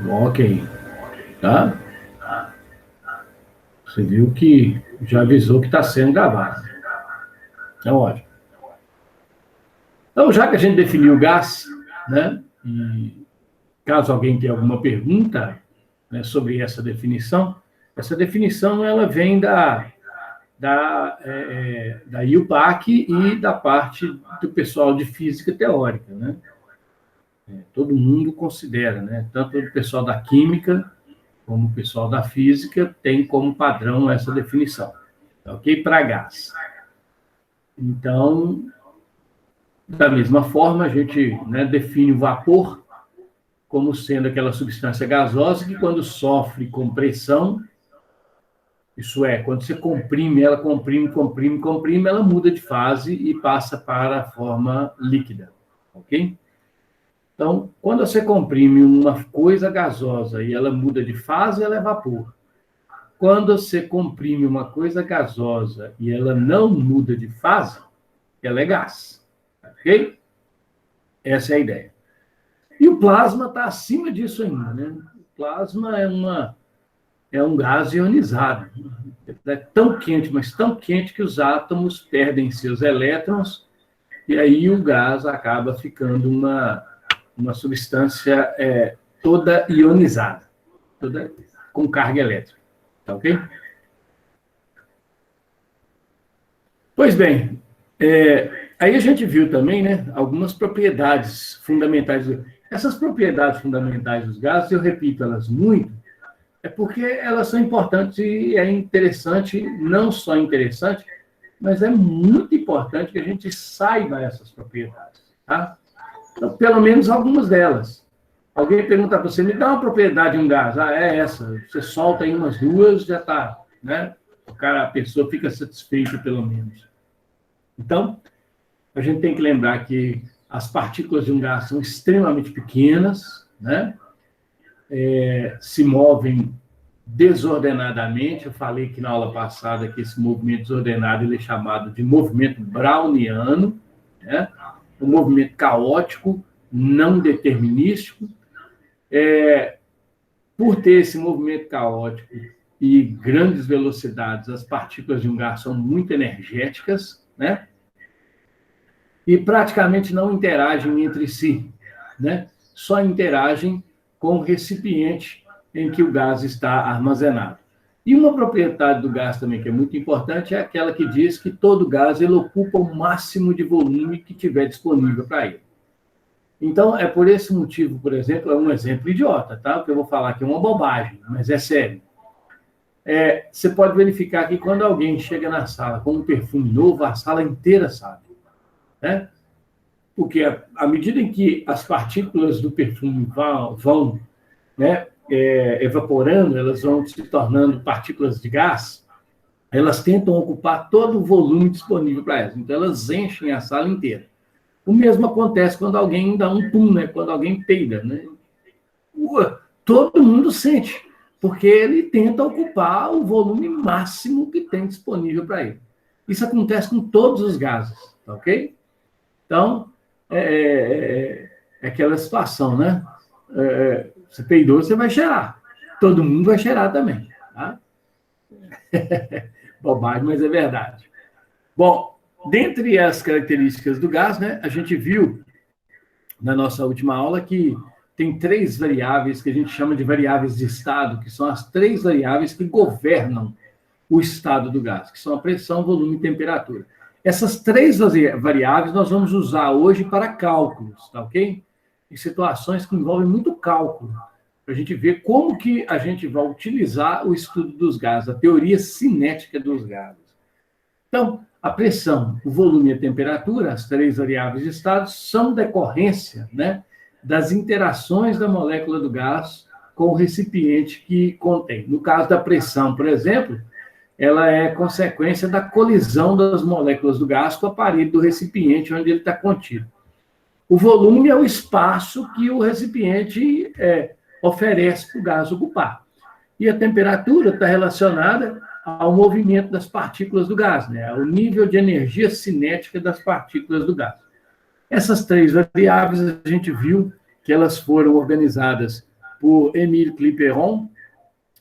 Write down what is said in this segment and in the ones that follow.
Ok. Tá? Você viu que já avisou que está sendo gravado. Então, ótimo. Então, já que a gente definiu o gás, né? E caso alguém tenha alguma pergunta, né, sobre essa definição ela vem da IUPAC e da parte do pessoal de física teórica, né? Todo mundo considera, né? Tanto o pessoal da química como o pessoal da física tem como padrão essa definição, ok? Para gás. Então, da mesma forma, a gente, né, define o vapor como sendo aquela substância gasosa que, quando sofre compressão, isso é, quando você comprime ela, comprime, ela muda de fase e passa para a forma líquida, ok? Então, quando você comprime uma coisa gasosa e ela muda de fase, ela é vapor. Quando você comprime uma coisa gasosa e ela não muda de fase, ela é gás, ok? Essa é a ideia. E o plasma está acima disso ainda, né? O plasma é um gás ionizado. É tão quente, mas tão quente que os átomos perdem seus elétrons e aí o gás acaba ficando uma substância toda ionizada, toda com carga elétrica. Tá ok? Pois bem, aí a gente viu também, né, algumas propriedades fundamentais. Essas propriedades fundamentais dos gases, eu repito elas muito, porque elas são importantes e é interessante, não só interessante, mas é muito importante que a gente saiba essas propriedades, tá? Então, pelo menos algumas delas. Alguém pergunta para você, me dá uma propriedade de um gás. Ah, é essa. Você solta aí umas duas, já está, né? A pessoa fica satisfeita, pelo menos. Então, a gente tem que lembrar que as partículas de um gás são extremamente pequenas, né? Se movem desordenadamente. Eu falei que na aula passada que esse movimento desordenado ele é chamado de movimento browniano, né? Um movimento caótico, não determinístico. Por ter esse movimento caótico e grandes velocidades, as partículas de um gás são muito energéticas, né? E praticamente não interagem entre si, né? Só interagem com o recipiente em que o gás está armazenado. E uma propriedade do gás também que é muito importante é aquela que diz que todo gás ele ocupa o máximo de volume que tiver disponível para ele. Então, é por esse motivo, por exemplo, é um exemplo idiota, tá? O que eu vou falar aqui é uma bobagem, mas é sério. Você pode verificar que quando alguém chega na sala com um perfume novo, a sala inteira sabe, né? Porque à medida em que as partículas do perfume vão né, evaporando, elas vão se tornando partículas de gás, elas tentam ocupar todo o volume disponível para elas. Então, elas enchem a sala inteira. O mesmo acontece quando alguém dá um pum, né? Quando alguém peida, né? Todo mundo sente, porque ele tenta ocupar o volume máximo que tem disponível para ele. Isso acontece com todos os gases, tá ok? Então, é aquela situação, né? Você peidou, você vai cheirar. Todo mundo vai cheirar também, tá? Bobagem, mas é verdade. Bom, dentre as características do gás, né, a gente viu na nossa última aula que tem 3 variáveis que a gente chama de variáveis de estado, que são as 3 variáveis que governam o estado do gás, que são a pressão, volume e temperatura. Essas 3 variáveis nós vamos usar hoje para cálculos, tá ok? Em situações que envolvem muito cálculo, para a gente ver como que a gente vai utilizar o estudo dos gases, a teoria cinética dos gases. Então, a pressão, o volume e a temperatura, as 3 variáveis de estado, são decorrência, né, das interações da molécula do gás com o recipiente que contém. No caso da pressão, por exemplo, ela é consequência da colisão das moléculas do gás com a parede do recipiente onde ele está contido. O volume é o espaço que o recipiente oferece para o gás ocupar. E a temperatura está relacionada ao movimento das partículas do gás, né? Ao nível de energia cinética das partículas do gás. Essas 3 variáveis a gente viu que elas foram organizadas por Émile Clapeyron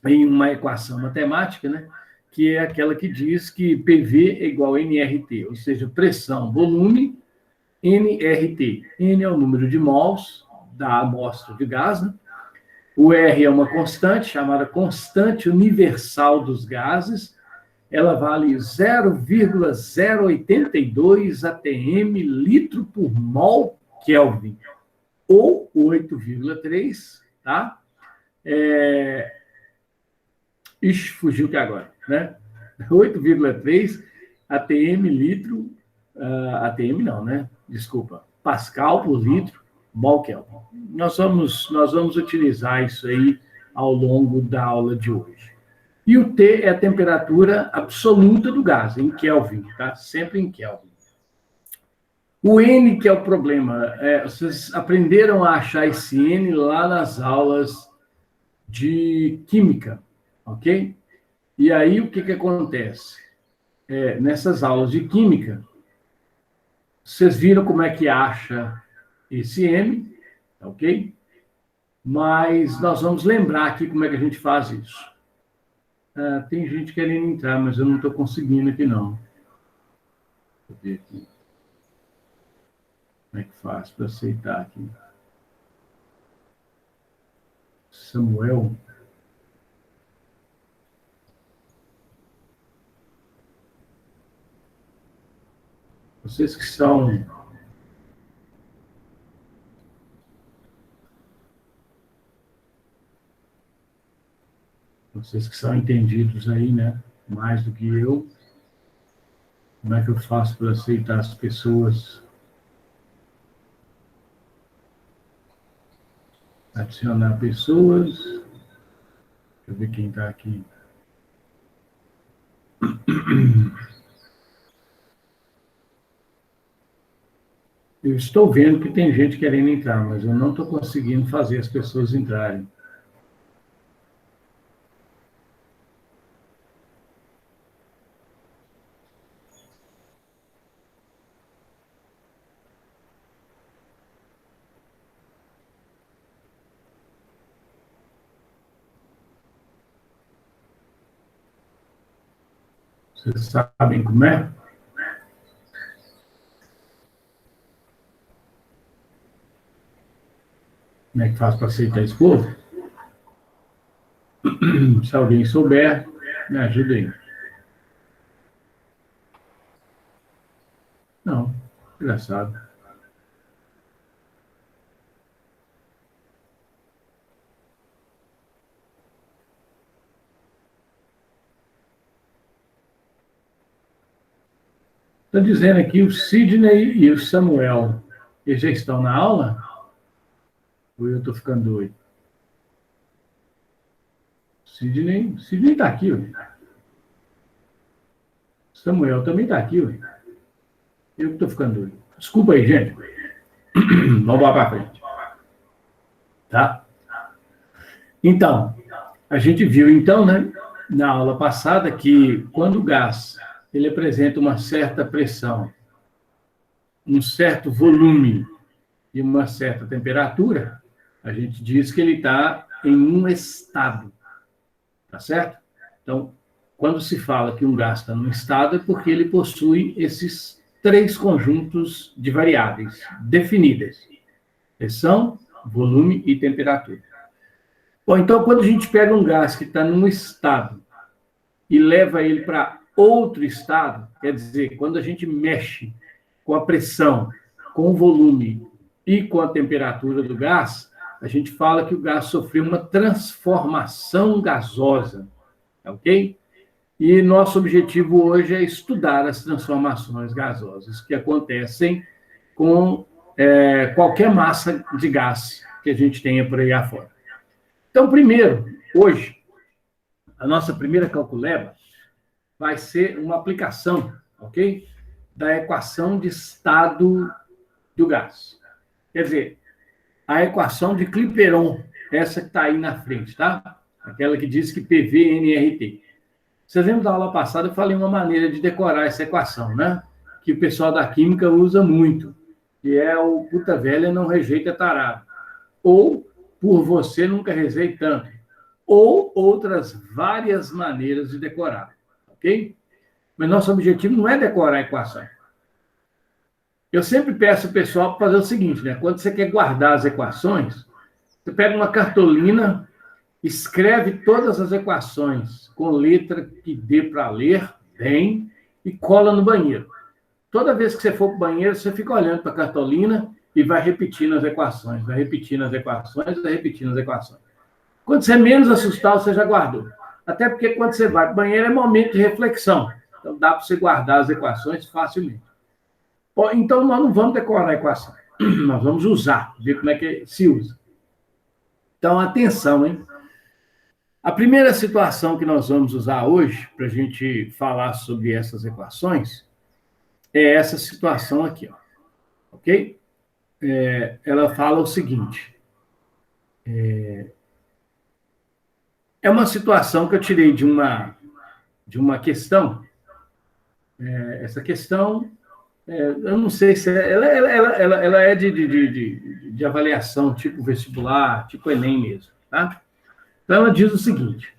em uma equação matemática, né? Que é aquela que diz que PV é igual a nRT, ou seja, pressão, volume, nRT. N é o número de mols da amostra de gás, né? O R é uma constante, chamada constante universal dos gases. Ela vale 0,082 atm litro por mol Kelvin, ou 8,3, tá? Ixi, fugiu que agora, né? 8,3 atm litro, atm não, né? Desculpa, pascal por litro, mol Kelvin. Nós vamos utilizar isso aí ao longo da aula de hoje. E o T é a temperatura absoluta do gás, em Kelvin, tá? Sempre em Kelvin. O N que é o problema, vocês aprenderam a achar esse N lá nas aulas de química, ok? E aí, o que acontece? Nessas aulas de química, vocês viram como é que acha esse M, ok? Mas nós vamos lembrar aqui como é que a gente faz isso. Tem gente querendo entrar, mas eu não estou conseguindo aqui, não. Deixa eu ver aqui. Como é que faz para aceitar aqui? Samuel. Vocês que são... Vocês que são entendidos aí, né? Mais do que eu. Como é que eu faço para aceitar as pessoas? Adicionar pessoas. Deixa eu ver quem está aqui. Eu estou vendo que tem gente querendo entrar, mas eu não estou conseguindo fazer as pessoas entrarem. Vocês sabem como é? Como é que faz para aceitar esse povo? Se alguém souber, me ajuda aí. Não, engraçado. Estou dizendo aqui o Sidney e o Samuel. Eles já estão na aula? Ou eu estou ficando doido? Sidney está aqui, ué. Samuel também está aqui, ué. Eu que estou ficando doido. Desculpa aí, gente. Vamos lá para frente. Tá? Então, a gente viu, então, né, na aula passada, que quando o gás ele apresenta uma certa pressão, um certo volume e uma certa temperatura, a gente diz que ele está em um estado. Tá certo? Então, quando se fala que um gás está num estado, é porque ele possui esses três conjuntos de variáveis definidas: pressão, volume e temperatura. Bom, então, quando a gente pega um gás que está num estado e leva ele para outro estado, quer dizer, quando a gente mexe com a pressão, com o volume e com a temperatura do gás, a gente fala que o gás sofreu uma transformação gasosa, ok? E nosso objetivo hoje é estudar as transformações gasosas que acontecem com qualquer massa de gás que a gente tenha por aí afora. Então, primeiro, hoje, a nossa primeira calculeba vai ser uma aplicação, ok? Da equação de estado do gás. Quer dizer, a equação de Clapeyron, essa que está aí na frente, tá? Aquela que diz que PV é nRT. Vocês lembram da aula passada, eu falei uma maneira de decorar essa equação, né? Que o pessoal da química usa muito, que é o puta velha não rejeita tarado. ou por você nunca rezei tanto, ou outras várias maneiras de decorar, ok? Mas nosso objetivo não é decorar a equação. Eu sempre peço ao pessoal para fazer o seguinte, né? Quando você quer guardar as equações, você pega uma cartolina, escreve todas as equações com letra que dê para ler bem e cola no banheiro. Toda vez que você for para o banheiro, você fica olhando para a cartolina e vai repetindo as equações, vai repetindo as equações, vai repetindo as equações. Quando você menos assustar, você já guardou. Até porque quando você vai para o banheiro é momento de reflexão. Então dá para você guardar as equações facilmente. Então nós não vamos decorar a equação. Nós vamos usar, ver como é que se usa. Então, atenção, hein? A primeira situação que nós vamos usar hoje, para a gente falar sobre essas equações, é essa situação aqui, ó. Ok? Ela fala o seguinte. É uma situação que eu tirei de uma questão. Essa questão, eu não sei se ela é de avaliação, tipo vestibular, tipo Enem mesmo, tá? Então, ela diz o seguinte.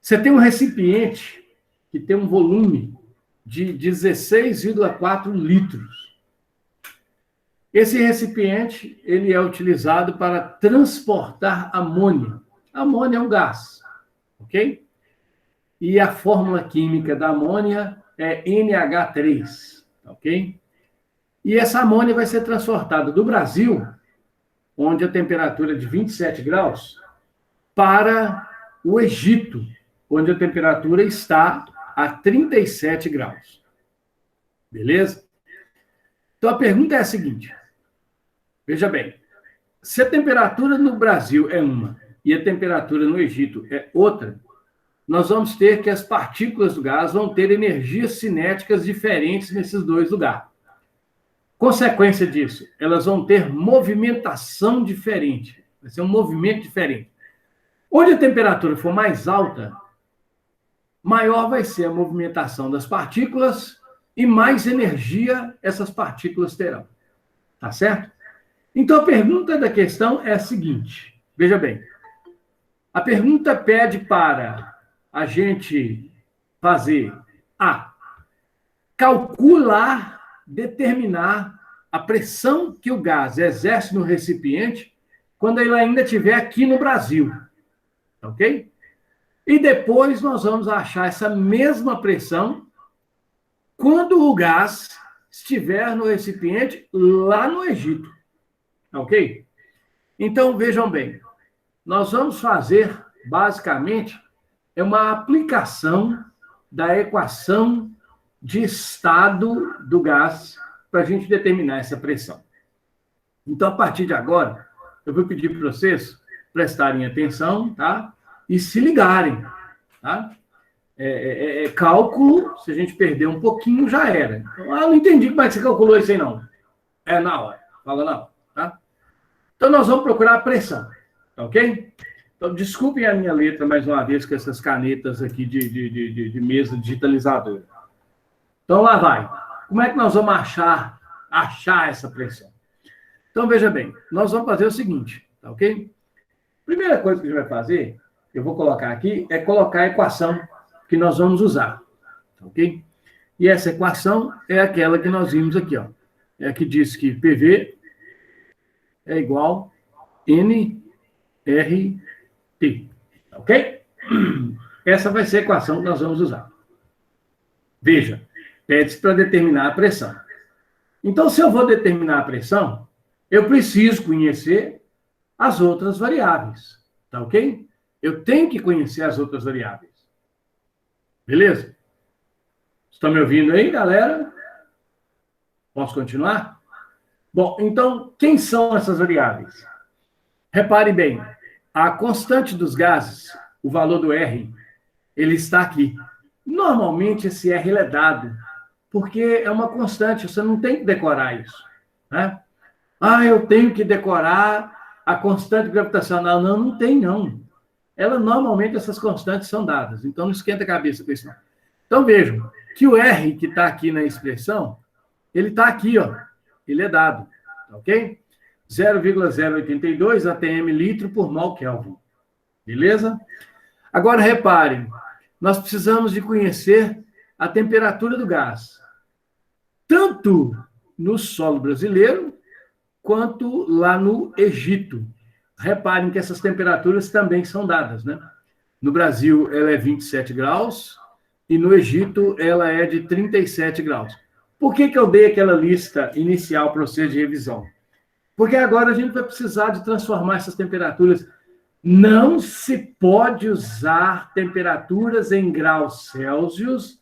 Você tem um recipiente que tem um volume de 16,4 litros. Esse recipiente, ele é utilizado para transportar amônia. Amônia é um gás, ok? E a fórmula química da amônia é NH3, ok? E essa amônia vai ser transportada do Brasil, onde a temperatura é de 27 graus, para o Egito, onde a temperatura está a 37 graus. Beleza? Então, a pergunta é a seguinte. Veja bem, se a temperatura no Brasil é uma e a temperatura no Egito é outra, nós vamos ter que as partículas do gás vão ter energias cinéticas diferentes nesses dois lugares. Consequência disso, elas vão ter movimentação diferente. Vai ser um movimento diferente. Onde a temperatura for mais alta, maior vai ser a movimentação das partículas e mais energia essas partículas terão. Tá certo? Então, a pergunta da questão é a seguinte. Veja bem. A pergunta pede para a gente fazer calcular, determinar a pressão que o gás exerce no recipiente quando ele ainda estiver aqui no Brasil. Ok? E depois nós vamos achar essa mesma pressão quando o gás estiver no recipiente lá no Egito. Ok? Então, vejam bem, nós vamos fazer, basicamente, uma aplicação da equação de estado do gás para a gente determinar essa pressão. Então, a partir de agora, eu vou pedir para vocês prestarem atenção, tá? E se ligarem, tá? Cálculo, se a gente perder um pouquinho, já era. Então, não entendi como é que você calculou isso aí, não. É na hora, fala na hora, tá? Então, nós vamos procurar a pressão, ok? Então, desculpem a minha letra, mais uma vez, com essas canetas aqui de mesa digitalizadora. Então, lá vai. Como é que nós vamos achar essa pressão? Então, veja bem, nós vamos fazer o seguinte, tá ok? Primeira coisa que a gente vai fazer, eu vou colocar aqui, é colocar a equação que nós vamos usar, tá ok? E essa equação é aquela que nós vimos aqui, ó. É a que diz que PV é igual NRT, ok? Essa vai ser a equação que nós vamos usar. Veja, pede-se para determinar a pressão. Então, se eu vou determinar a pressão, eu preciso conhecer as outras variáveis, tá ok? Eu tenho que conhecer as outras variáveis. Beleza? Estão me ouvindo aí, galera? Posso continuar? Bom, então, quem são essas variáveis? Repare bem, a constante dos gases, o valor do R, ele está aqui. Normalmente, esse R ele é dado, porque é uma constante, você não tem que decorar isso, né? Eu tenho que decorar a constante gravitacional. Não, não tem, não. Normalmente, essas constantes são dadas, então não esquenta a cabeça com isso, não. Então, vejam, que o R que está aqui na expressão, ele está aqui, ó, ele é dado, ok? 0,082 atm litro por mol Kelvin. Beleza? Agora, reparem, nós precisamos de conhecer a temperatura do gás, tanto no solo brasileiro, quanto lá no Egito. Reparem que essas temperaturas também são dadas, né? No Brasil, ela é 27 graus, e no Egito, ela é de 37 graus. Por que eu dei aquela lista inicial para vocês de revisão? Porque agora a gente vai precisar de transformar essas temperaturas. Não se pode usar temperaturas em graus Celsius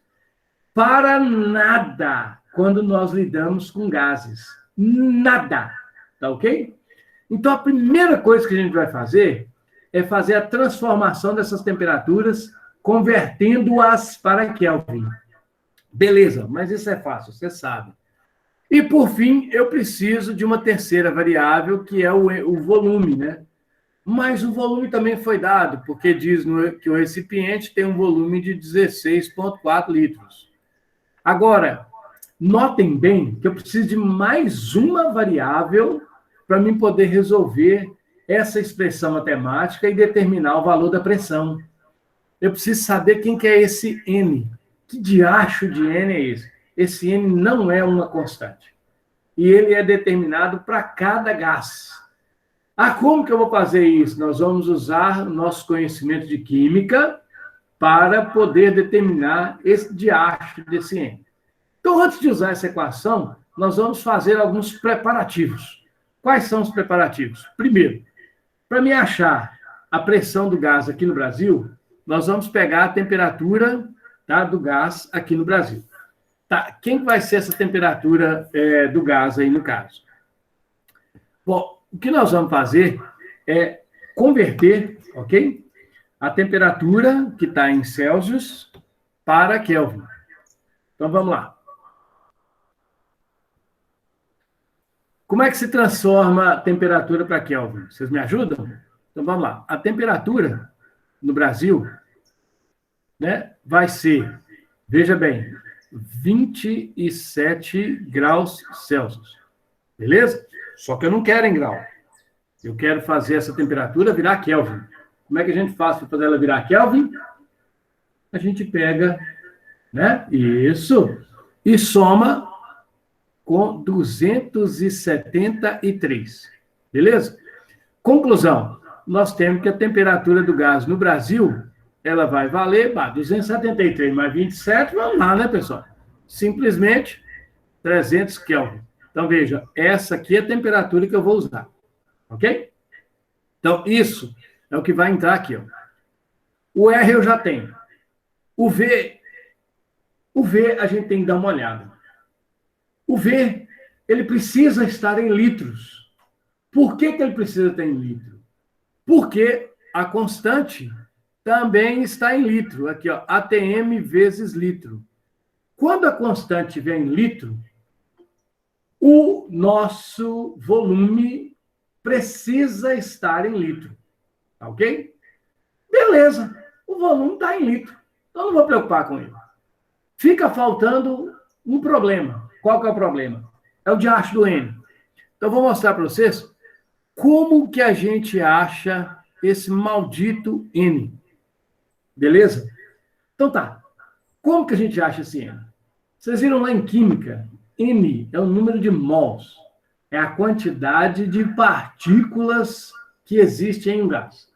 para nada quando nós lidamos com gases. Nada. Tá ok? Então, a primeira coisa que a gente vai fazer é fazer a transformação dessas temperaturas, convertendo-as para Kelvin. Beleza, mas isso é fácil, você sabe. E, por fim, eu preciso de uma terceira variável, que é o volume, né? Mas o volume também foi dado, porque diz que o recipiente tem um volume de 16,4 litros. Agora, notem bem que eu preciso de mais uma variável para mim poder resolver essa expressão matemática e determinar o valor da pressão. Eu preciso saber quem que é esse N. Que diacho de N é esse? Esse N não é uma constante. E ele é determinado para cada gás. Como que eu vou fazer isso? Nós vamos usar o nosso conhecimento de química para poder determinar esse diacho desse N. Então, antes de usar essa equação, nós vamos fazer alguns preparativos. Quais são os preparativos? Primeiro, para me achar a pressão do gás aqui no Brasil, nós vamos pegar a temperatura, tá, do gás aqui no Brasil. Tá, quem vai ser essa temperatura do gás aí no caso? Bom, o que nós vamos fazer é converter, ok? A temperatura que está em Celsius para Kelvin. Então, vamos lá. Como é que se transforma a temperatura para Kelvin? Vocês me ajudam? Então, vamos lá. A temperatura no Brasil, né, vai ser, veja bem, 27 graus Celsius. Beleza? Só que eu não quero em grau. Eu quero fazer essa temperatura virar Kelvin. Como é que a gente faz para fazer ela virar Kelvin? A gente pega, né? Isso. E soma com 273. Beleza? Conclusão. Nós temos que a temperatura do gás no Brasil, ela vai valer 273 mais 27, vamos lá, né, pessoal? Simplesmente 300 Kelvin. Então, veja, essa aqui é a temperatura que eu vou usar. Ok? Então, isso é o que vai entrar aqui, ó. O R eu já tenho. O V a gente tem que dar uma olhada. O V, ele precisa estar em litros. Por que ele precisa estar em litro? Porque a constante também está em litro. Aqui, ó, ATM vezes litro. Quando a constante estiver em litro, o nosso volume precisa estar em litro. Tá ok? Beleza. O volume está em litro. Então, não vou preocupar com ele. Fica faltando um problema. Qual que é o problema? É o diacho do N. Então, vou mostrar para vocês como que a gente acha esse maldito N. Beleza? Então, tá. Como que a gente acha esse N? Vocês viram lá em química, N é o número de mols. É a quantidade de partículas que existe em um gás.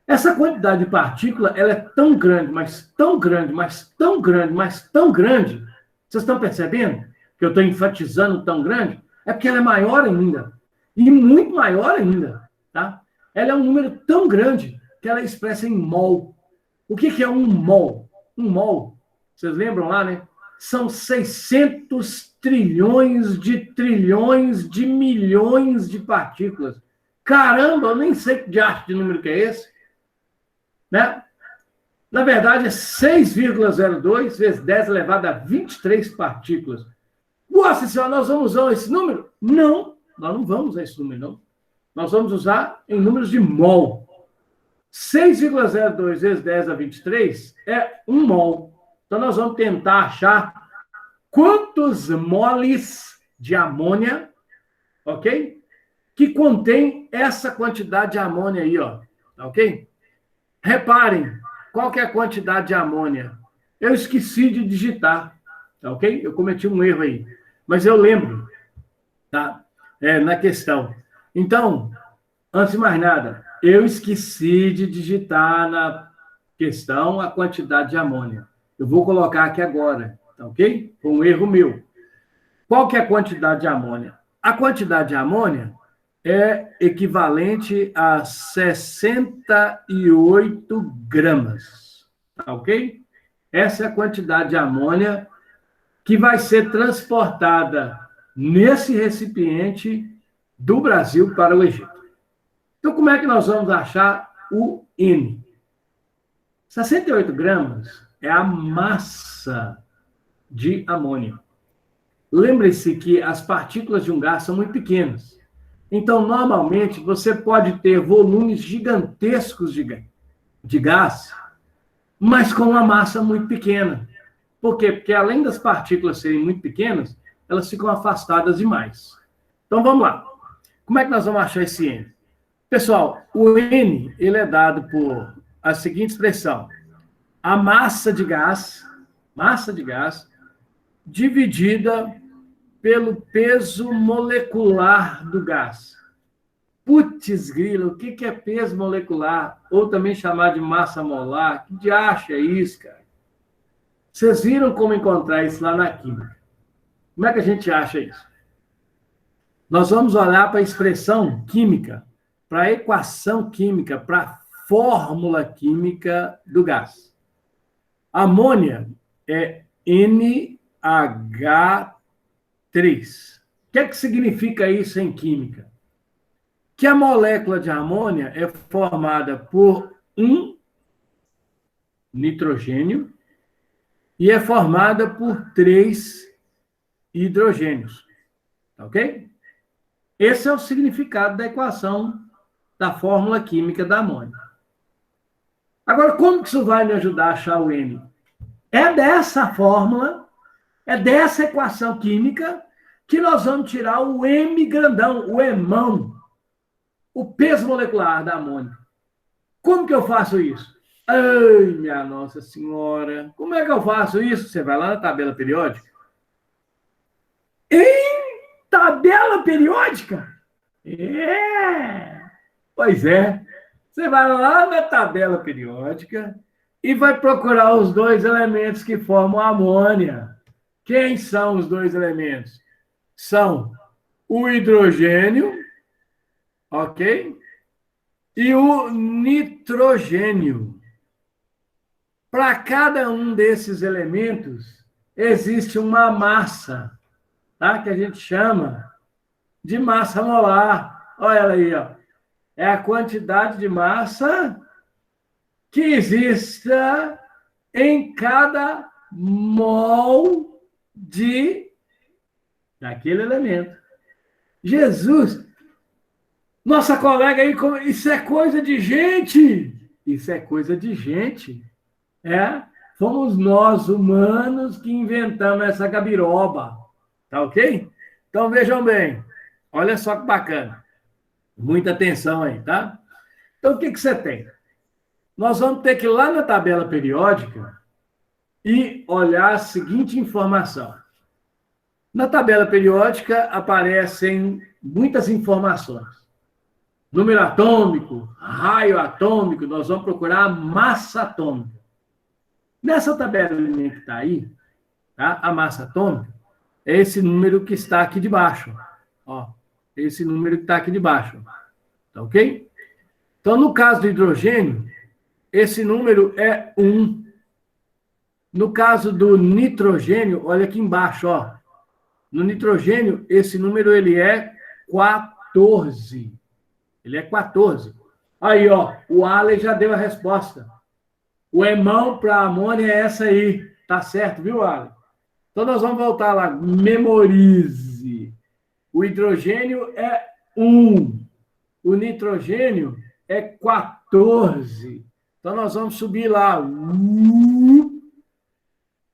Essa quantidade de partícula, ela é tão grande, mas tão grande, mas tão grande, mas tão grande. Vocês estão percebendo que eu estou enfatizando tão grande? É porque ela é maior ainda. E muito maior ainda. Tá? Ela é um número tão grande que ela é expressa em mol. O que é um mol? Um mol, vocês lembram lá, né? São 600 trilhões de milhões de partículas. Caramba, eu nem sei que diacho de número que é esse. Né? Na verdade, é 6,02 vezes 10 elevado a 23 partículas. Nossa senhora, nós vamos usar esse número? Não, nós não vamos usar esse número, não. Nós vamos usar em números de mol. 6,02 vezes 10 a 23 é 1 mol. Então, nós vamos tentar achar quantos moles de amônia, ok? que contém essa quantidade de amônia aí, ó. Tá ok? Reparem, qual que é a quantidade de amônia? Eu esqueci de digitar, tá ok? Eu cometi um erro aí, mas eu lembro, tá? Na questão. Então, antes de mais nada, eu esqueci de digitar na questão a quantidade de amônia. Eu vou colocar aqui agora, tá ok? Foi um erro meu. Qual que é a quantidade de amônia? A quantidade de amônia é equivalente a 68 gramas, tá ok? Essa é a quantidade de amônia que vai ser transportada nesse recipiente do Brasil para o Egito. Então, como é que nós vamos achar o N? 68 gramas é a massa de amônia. Lembre-se que as partículas de um gás são muito pequenas. Então, normalmente, você pode ter volumes gigantescos de gás, mas com uma massa muito pequena. Por quê? Porque além das partículas serem muito pequenas, elas ficam afastadas demais. Então, vamos lá. Como é que nós vamos achar esse N? Pessoal, o N ele é dado por a seguinte expressão. A massa de gás, dividida pelo peso molecular do gás. Putz, grila, o que é peso molecular? Ou também chamado de massa molar? Que diacho é isso, cara? Vocês viram como encontrar isso lá na química? Como é que a gente acha isso? Nós vamos olhar para a expressão química, para a equação química, para a fórmula química do gás. Amônia é NH3. O que é que significa isso em química? Que a molécula de amônia é formada por um nitrogênio e é formada por 3 hidrogênios. Ok? Esse é o significado da equação da fórmula química da amônia. Agora, como que isso vai me ajudar a achar o N? É dessa fórmula, é dessa equação química que nós vamos tirar o M grandão, o Emão, o peso molecular da amônia. Como que eu faço isso? Ai, minha Nossa Senhora, como é que eu faço isso? Você vai lá na tabela periódica. Em tabela periódica? Pois é. Você vai lá na tabela periódica e vai procurar os dois elementos que formam a amônia. Quem são os dois elementos? São o hidrogênio, ok? E o nitrogênio. Para cada um desses elementos, existe uma massa, tá? Que a gente chama de massa molar. Olha ela aí, ó. É a quantidade de massa que exista em cada mol daquele elemento. Jesus! Nossa colega aí, isso é coisa de gente! Isso é coisa de gente. Fomos nós, humanos, que inventamos essa gabiroba. Tá ok? Então, vejam bem. Olha só que bacana. Muita atenção aí, tá? Então, o que você tem? Nós vamos ter que ir lá na tabela periódica e olhar a seguinte informação. Na tabela periódica aparecem muitas informações. Número atômico, raio atômico, nós vamos procurar a massa atômica. Nessa tabelinha que está aí, tá? A massa atômica é esse número que está aqui de baixo. Ó, esse número que está aqui de baixo. Tá ok? Então, no caso do hidrogênio, esse número é 1. No caso do nitrogênio, olha aqui embaixo, ó. No nitrogênio, esse número ele é 14. Ele é 14. Aí, ó, o Ale já deu a resposta. O Emão para a amônia é essa aí. Tá certo, viu, Ale? Então, nós vamos voltar lá. Memorize. O hidrogênio é 1. O nitrogênio é 14. Então, nós vamos subir lá.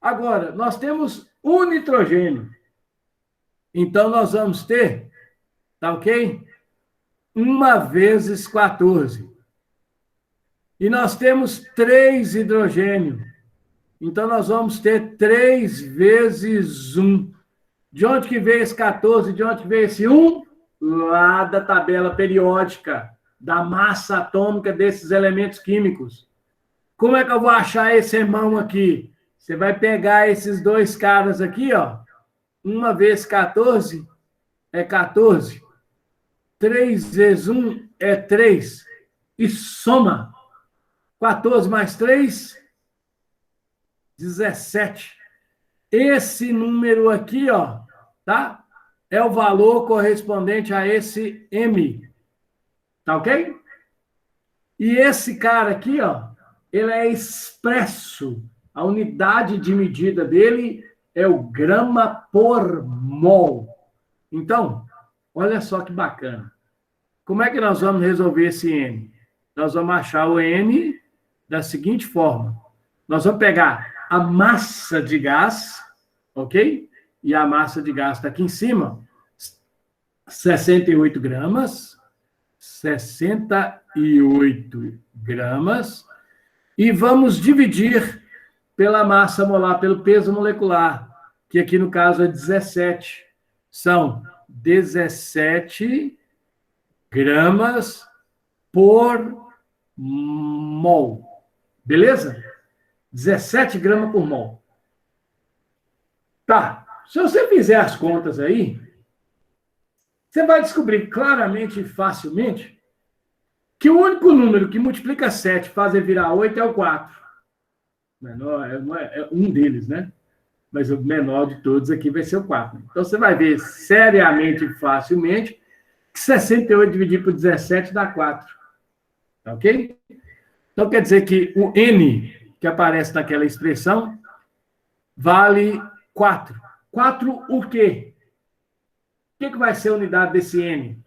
Agora, nós temos um nitrogênio. Então, nós vamos ter, tá ok? 1 vezes 14. E nós temos 3 hidrogênio. Então, nós vamos ter 3 vezes 1. De onde que veio esse 14? De onde que veio esse 1? Lá da tabela periódica, da massa atômica desses elementos químicos. Como é que eu vou achar esse irmão aqui? Você vai pegar esses dois caras aqui, ó. 1 vezes 14 é 14. 3 vezes 1 é 3. E soma. 14 mais 3, 17. Esse número aqui, ó, tá? É o valor correspondente a esse M. Tá ok? E esse cara aqui, ó, ele é expresso. A unidade de medida dele é o grama por mol. Então, olha só que bacana. Como é que nós vamos resolver esse N? Nós vamos achar o N da seguinte forma. Nós vamos pegar a massa de gás, ok? E a massa de gás está aqui em cima, 68 gramas, 68 gramas, e vamos dividir pela massa molar, pelo peso molecular, que aqui no caso é 17. São 17 gramas por mol. Beleza? 17 gramas por mol. Tá. Se você fizer as contas aí, você vai descobrir claramente e facilmente que o único número que multiplica 7 faz virar 8 é o 4. Menor, é um deles, né? Mas o menor de todos aqui vai ser o 4. Então, você vai ver seriamente e facilmente que 68 dividido por 17 dá 4. Tá ok? Então, quer dizer que o N que aparece naquela expressão vale 4. 4 o quê? O que vai ser a unidade desse N?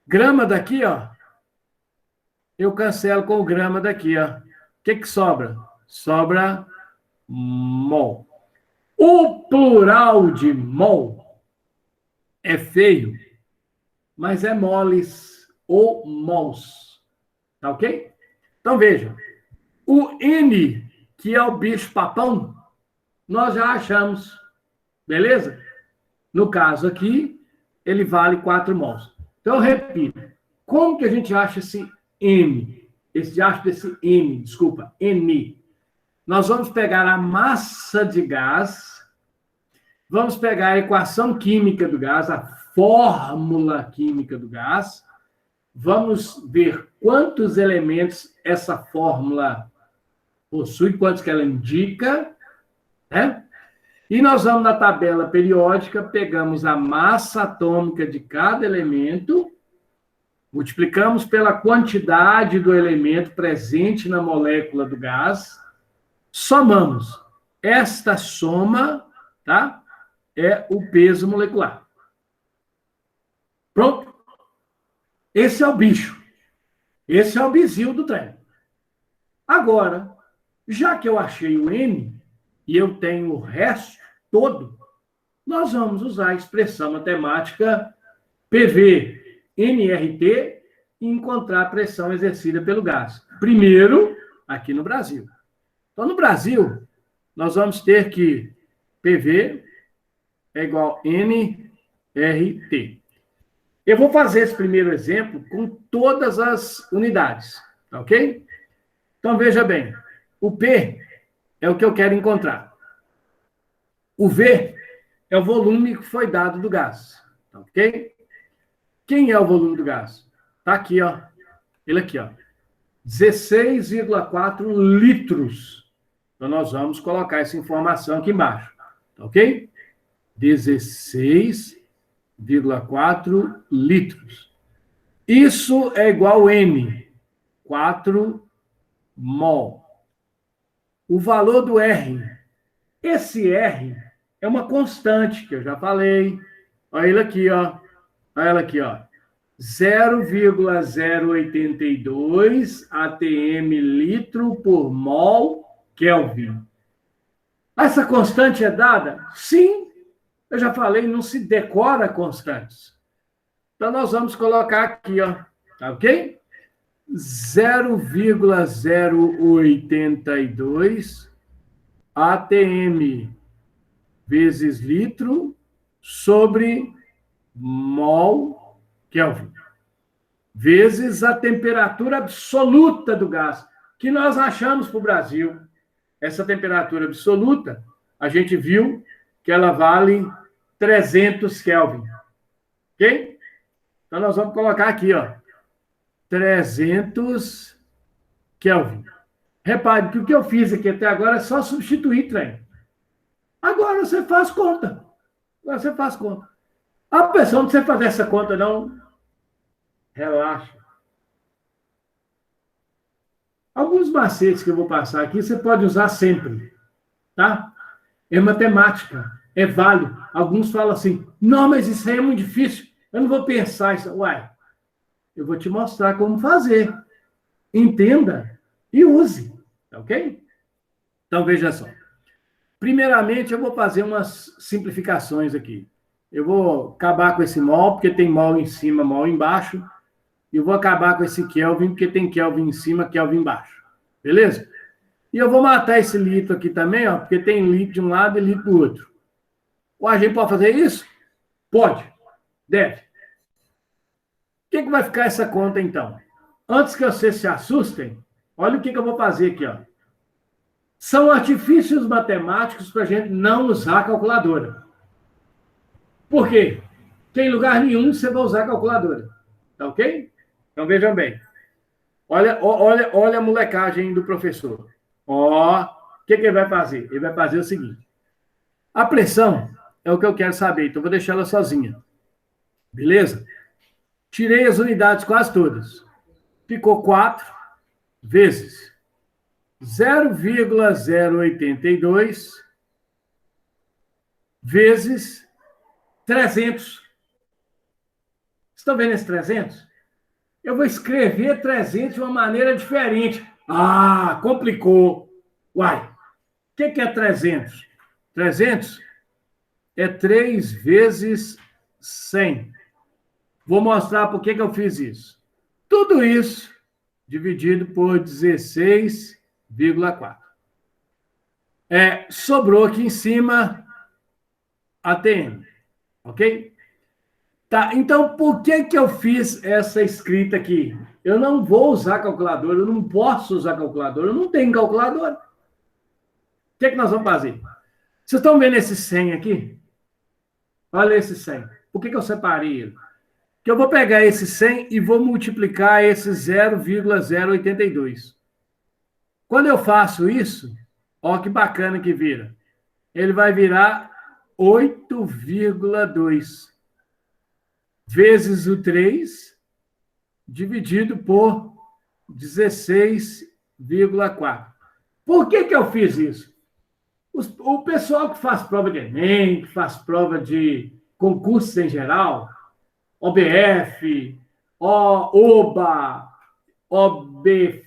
Grama daqui, ó. Eu cancelo com o grama daqui, ó. O que sobra? Sobra mol. O plural de mol é feio, mas é moles ou mols. Tá ok? Então, veja. O N, que é o bicho-papão, nós já achamos. Beleza? No caso aqui, ele vale 4 mols. Então, eu repito. Como que a gente acha esse N? N. Nós vamos pegar a massa de gás, vamos pegar a equação química do gás, a fórmula química do gás, vamos ver quantos elementos essa fórmula possui, quantos que ela indica, né? E nós vamos na tabela periódica, pegamos a massa atômica de cada elemento, multiplicamos pela quantidade do elemento presente na molécula do gás, somamos. Esta soma, tá? É o peso molecular. Pronto? Esse é o bicho. Esse é o bizil do trem. Agora, já que eu achei o N e eu tenho o resto todo, nós vamos usar a expressão matemática PV nRT e encontrar a pressão exercida pelo gás. Primeiro, aqui no Brasil. Então, no Brasil, nós vamos ter que PV é igual nRT. Eu vou fazer esse primeiro exemplo com todas as unidades, ok? Então, veja bem, o P é o que eu quero encontrar. O V é o volume que foi dado do gás, ok? Quem é o volume do gás? Está aqui, ó. Ele aqui, ó. 16,4 litros. Então, nós vamos colocar essa informação aqui embaixo, ok? 16,4 litros. Isso é igual a N, 4 mol. O valor do R, esse R é uma constante, que eu já falei. Olha ele aqui, ó. Olha ela aqui, ó. 0,082 atm litro por mol Kelvin. Essa constante é dada? Sim. Eu já falei, não se decora constantes. Então, nós vamos colocar aqui, ó, tá ok? 0,082 ATM vezes litro sobre mol Kelvin, vezes a temperatura absoluta do gás, que nós achamos para o Brasil. Essa temperatura absoluta, a gente viu que ela vale 300 Kelvin. Ok? Então, nós vamos colocar aqui, ó, 300 Kelvin. Repare que o que eu fiz aqui até agora é só substituir trem. Agora você faz conta. Agora você faz conta. A pessoa não precisa fazer essa conta, não. Relaxa. Alguns macetes que eu vou passar aqui, você pode usar sempre. Tá? É matemática. É válido. Alguns falam assim, não, mas isso aí é muito difícil. Eu não vou pensar isso. Uai, eu vou te mostrar como fazer. Entenda e use. Ok? Então, veja só. Primeiramente, eu vou fazer umas simplificações aqui. Eu vou acabar com esse mol, porque tem mol em cima, mol embaixo. E eu vou acabar com esse Kelvin, porque tem Kelvin em cima, Kelvin embaixo. Beleza? E eu vou matar esse litro aqui também, ó, porque tem litro de um lado e litro do outro. A gente pode fazer isso? Pode. Deve. O que vai ficar essa conta, então? Antes que vocês se assustem, olha o que eu vou fazer aqui, ó. São artifícios matemáticos para a gente não usar a calculadora. Por quê? Porque em lugar nenhum você vai usar a calculadora. Tá ok? Então vejam bem. Olha a molecagem do professor. Ó, o que ele vai fazer? Ele vai fazer o seguinte. A pressão é o que eu quero saber, então vou deixar ela sozinha. Beleza? Tirei as unidades quase todas. Ficou 4 vezes 0,082 vezes 300. Estão vendo esse 300? Eu vou escrever 300 de uma maneira diferente. Ah, complicou. Uai, o que é 300? 300 é 3 vezes 100. Vou mostrar por que eu fiz isso. Tudo isso dividido por 16,4. Sobrou aqui em cima ATM. Ok? Tá, então por que eu fiz essa escrita aqui? Eu não vou usar calculadora, eu não posso usar calculadora, eu não tenho calculadora. O que nós vamos fazer? Vocês estão vendo esse 100 aqui? Olha esse 100. Por que eu separei ele? Porque eu vou pegar esse 100 e vou multiplicar esse 0,082. Quando eu faço isso, olha que bacana que vira. Ele vai virar 8,2 vezes o 3 dividido por 16,4. Por que eu fiz isso? O pessoal que faz prova de Enem, que faz prova de concursos em geral, OBF, OBA, OB,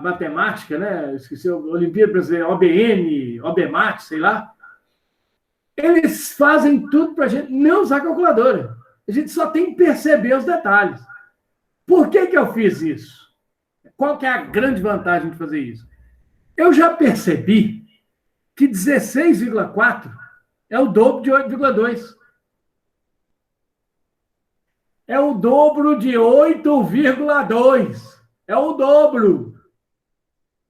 matemática, né? Esqueci, Olimpíada Brasileira, OBN, OBMAT, sei lá. Eles fazem tudo para a gente não usar calculadora. A gente só tem que perceber os detalhes. Por que eu fiz isso? Qual que é a grande vantagem de fazer isso? Eu já percebi que 16,4 é o dobro de 8,2. É o dobro de 8,2. É o dobro.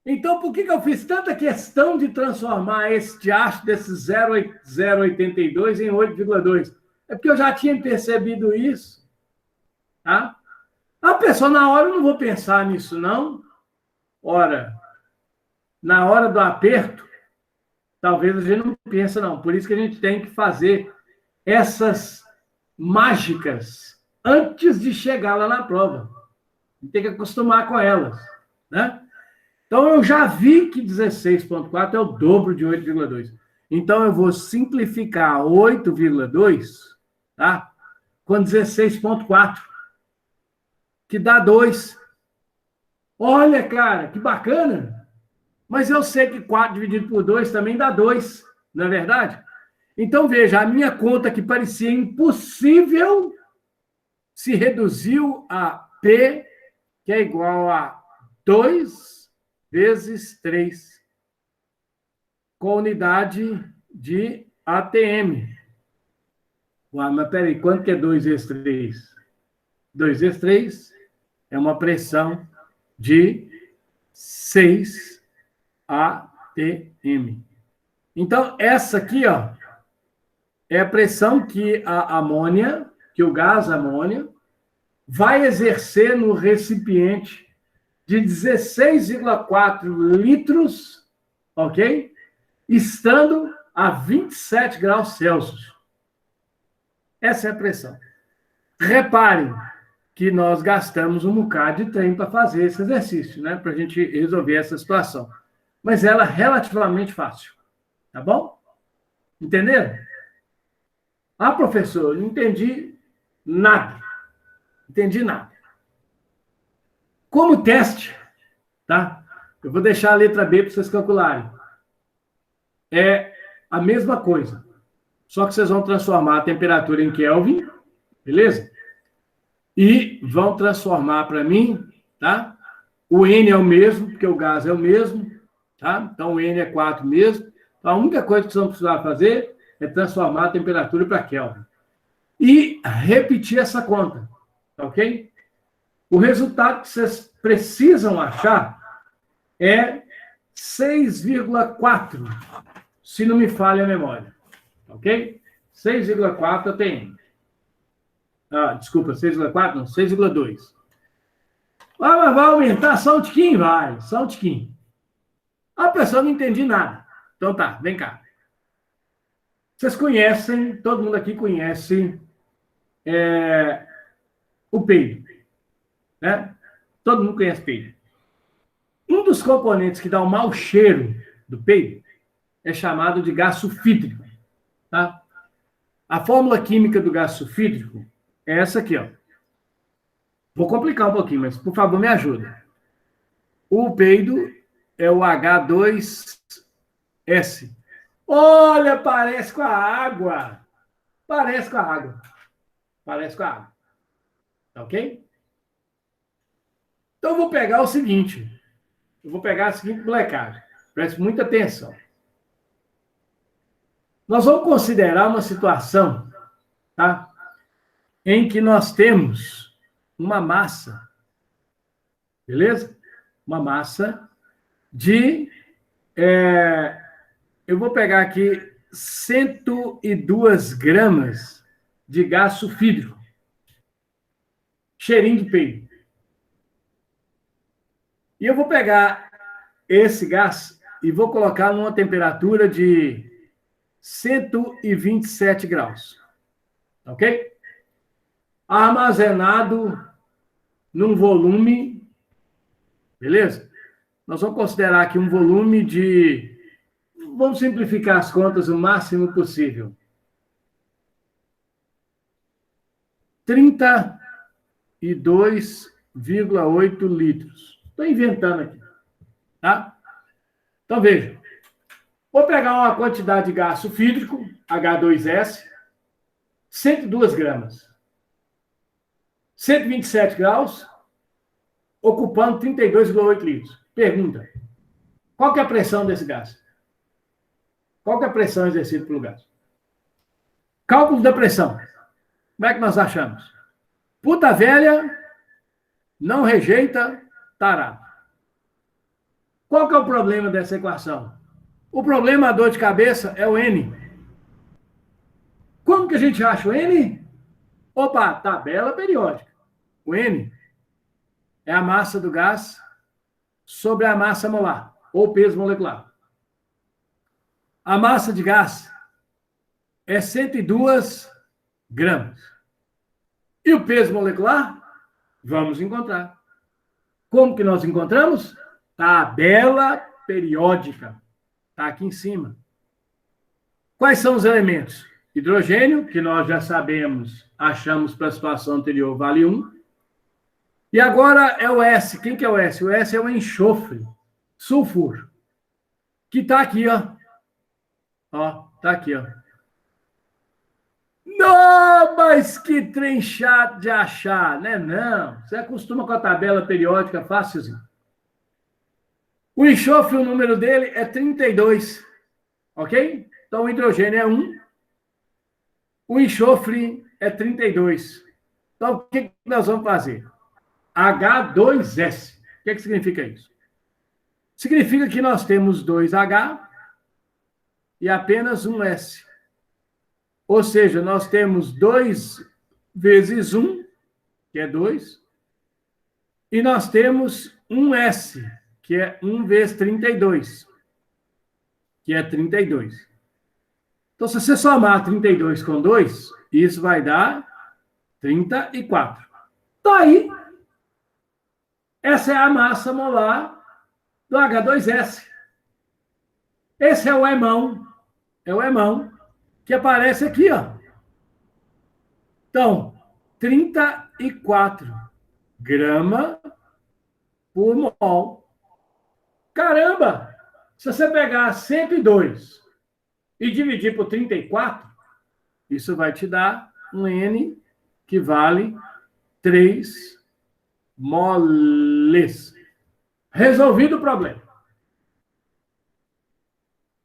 Então, por que eu fiz tanta questão de transformar este haste desse 0,82 em 8,2? É porque eu já tinha percebido isso. Tá? A pessoa, na hora, eu não vou pensar nisso, não. Ora, na hora do aperto, talvez a gente não pense, não. Por isso que a gente tem que fazer essas mágicas antes de chegar lá na prova. Tem que acostumar com elas, né? Então, eu já vi que 16,4 é o dobro de 8,2. Então, eu vou simplificar 8,2, tá? Com 16,4, que dá 2. Olha, cara, que bacana. Mas eu sei que 4 dividido por 2 também dá 2, não é verdade? Então, veja, a minha conta que parecia impossível se reduziu a P, que é igual a 2 vezes 3, com a unidade de ATM. Ué, mas peraí, quanto que é 2 vezes 3? 2 vezes 3 é uma pressão de 6 ATM. Então, essa aqui, ó, é a pressão que a amônia, que o gás amônia, vai exercer no recipiente de 16,4 litros, ok? Estando a 27 graus Celsius. Essa é a pressão. Reparem que nós gastamos um bocado de tempo para fazer esse exercício, né? Para a gente resolver essa situação. Mas ela é relativamente fácil. Tá bom? Entenderam? Ah, professor, não entendi nada. Entendi nada. Como teste, tá? Eu vou deixar a letra B para vocês calcularem. É a mesma coisa. Só que vocês vão transformar a temperatura em Kelvin, beleza? E vão transformar para mim, tá? O N é o mesmo, porque o gás é o mesmo, tá? Então o N é 4 mesmo. Então, a única coisa que vocês vão precisar fazer é transformar a temperatura para Kelvin. E repetir essa conta, ok? O resultado que vocês precisam achar é 6,4, se não me falha a memória. Ok? 6,4 ATM. Desculpa, 6,4 não, 6,2. Mas vai aumentar só um tiquinho? Vai, só um tiquinho. A pessoa não entendi nada. Então tá, vem cá. Vocês conhecem, todo mundo aqui conhece o peido, né? Todo mundo conhece peido. Um dos componentes que dá o mau cheiro do peido é chamado de gás sulfídrico, tá? A fórmula química do gás sulfídrico é essa aqui, ó. Vou complicar um pouquinho, mas por favor me ajuda. O peido é o H2S. Olha, parece com a água. Parece com a água. Parece com a água. Tá ok? Então eu vou pegar o seguinte. Eu vou pegar a seguinte molecagem. Preste muita atenção. Nós vamos considerar uma situação, tá? Em que nós temos uma massa, beleza? Uma massa de... eu vou pegar aqui 102 gramas de gás sulfídrico. Cheirinho de peido. E eu vou pegar esse gás e vou colocar numa temperatura de 127 graus. Ok? Armazenado num volume, beleza? Nós vamos considerar aqui um volume de... Vamos simplificar as contas o máximo possível. 32,8 litros. Estou inventando aqui. Tá? Então, veja. Vou pegar uma quantidade de gás sulfídrico, H2S, 102 gramas. 127 graus, ocupando 32,8 litros. Pergunta. Qual que é a pressão desse gás? Qual que é a pressão exercida pelo gás? Cálculo da pressão. Como é que nós achamos? Puta velha não rejeita tarado. Qual que é o problema dessa equação? O problema, a dor de cabeça, é o N. Como que a gente acha o N? Opa, tabela periódica. O N é a massa do gás sobre a massa molar, ou peso molecular. A massa de gás é 102 gramas. E o peso molecular? Vamos encontrar. Como que nós encontramos? Tabela periódica. Está aqui em cima. Quais são os elementos? Hidrogênio, que nós já sabemos, achamos para a situação anterior, vale 1. E agora é o S. Quem que é o S? O S é o enxofre, sulfuro, que está aqui, ó. Ó, está aqui, ó. Não, mas que trem chato de achar, né? Não. Você acostuma com a tabela periódica fácilzinho. O enxofre, o número dele é 32, ok? Então, o hidrogênio é 1, o enxofre é 32. Então, o que nós vamos fazer? H2S. O que significa isso? Significa que nós temos 2H e apenas um S. Ou seja, nós temos 2 vezes 1, que é 2, e nós temos um S, que é 1 vezes 32, que é 32. Então, se você somar 32 com 2, isso vai dar 34. Então, aí, essa é a massa molar do H2S. Esse é o hemão que aparece aqui, ó. Então, 34 gramas por mol. Caramba! Se você pegar 102 e dividir por 34, isso vai te dar um N que vale 3 moles. Resolvido o problema.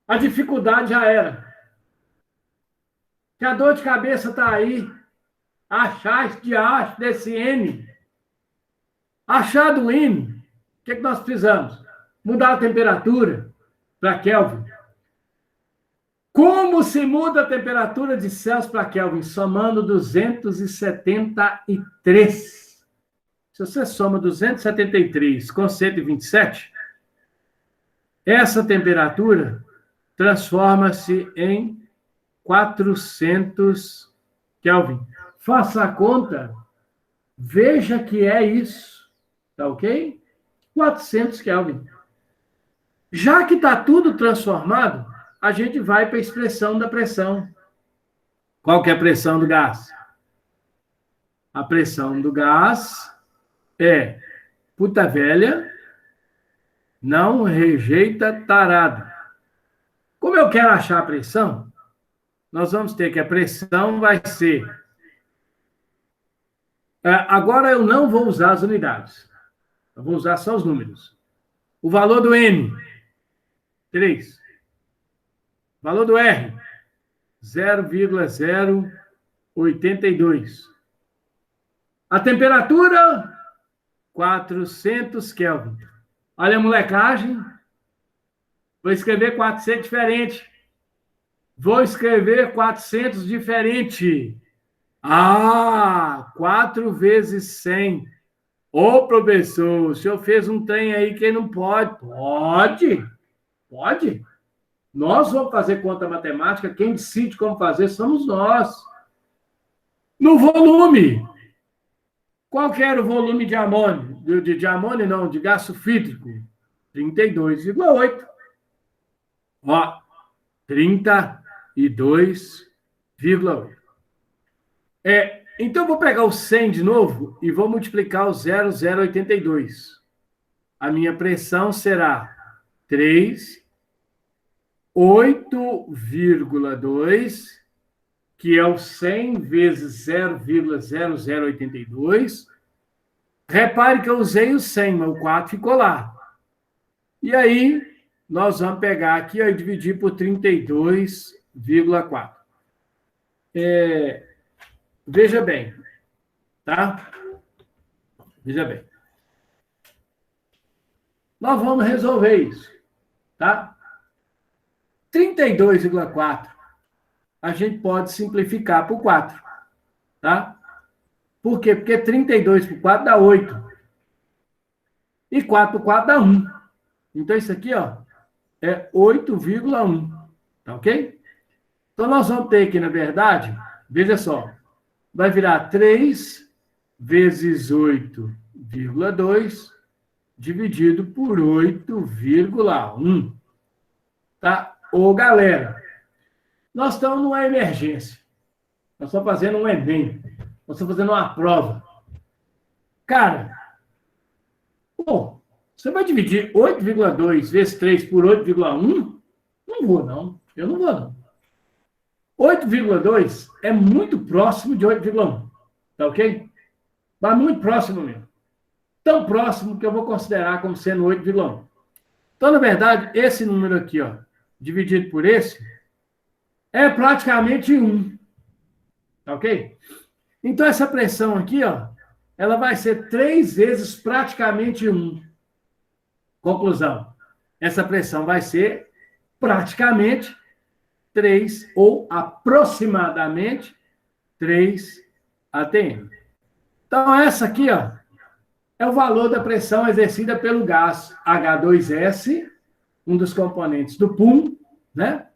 A dificuldade já era. Que a dor de cabeça está aí. Achar esse diacho desse N. Achado o N, o que nós precisamos? Mudar a temperatura para Kelvin. Como se muda a temperatura de Celsius para Kelvin? Somando 273. Se você soma 273 com 127, essa temperatura transforma-se em 400 Kelvin. Faça a conta, veja que é isso. Tá ok? 400 Kelvin. Já que está tudo transformado, a gente vai para a expressão da pressão. Qual que é a pressão do gás? A pressão do gás é puta velha, não rejeita tarado. Como eu quero achar a pressão, nós vamos ter que a pressão vai ser... Agora eu não vou usar as unidades. Eu vou usar só os números. O valor do N, 3. O valor do R, 0,082. A temperatura, 400 Kelvin. Olha a molecagem. Vou escrever 400 diferente. Vou escrever 400 diferente. 4 vezes 100. Ô, professor, o senhor fez um trem aí que não pode. Pode. Pode. Nós vamos fazer conta matemática, quem decide como fazer somos nós. No volume. Qual que era o volume de amônio? De amônio não, de gás sulfídrico. 32,8. Ó, 32,8. Então, eu vou pegar o 100 de novo e vou multiplicar o 0,082. A minha pressão será 3, 8,2, que é o 100 vezes 0,0082. Repare que eu usei o 100, mas o 4 ficou lá. E aí, nós vamos pegar aqui e dividir por 32,4. Veja bem, tá? Veja bem. Nós vamos resolver isso, tá? 32,4 a gente pode simplificar por 4, tá? Por quê? Porque 32 por 4 dá 8. E 4 por 4 dá 1. Então, isso aqui, ó, é 8,1. Tá ok? Então, nós vamos ter aqui, na verdade, veja só, vai virar 3 vezes 8,2 dividido por 8,1. Tá? Ô, galera, nós estamos numa emergência. Nós estamos fazendo um Enem. Nós estamos fazendo uma prova. Cara, você vai dividir 8,2 vezes 3 por 8,1? Não vou, não. Eu não vou, não. 8,2 é muito próximo de 8,1. Tá ok? Mas muito próximo mesmo. Tão próximo que eu vou considerar como sendo 8,1. Então, na verdade, esse número aqui, ó, dividido por esse, é praticamente 1. Tá ok? Então, essa pressão aqui, ó, ela vai ser 3 vezes praticamente 1. Conclusão. Essa pressão vai ser praticamente 3 ou aproximadamente 3 atm. Então, essa aqui, ó, é o valor da pressão exercida pelo gás H2S, um dos componentes do PUM, né?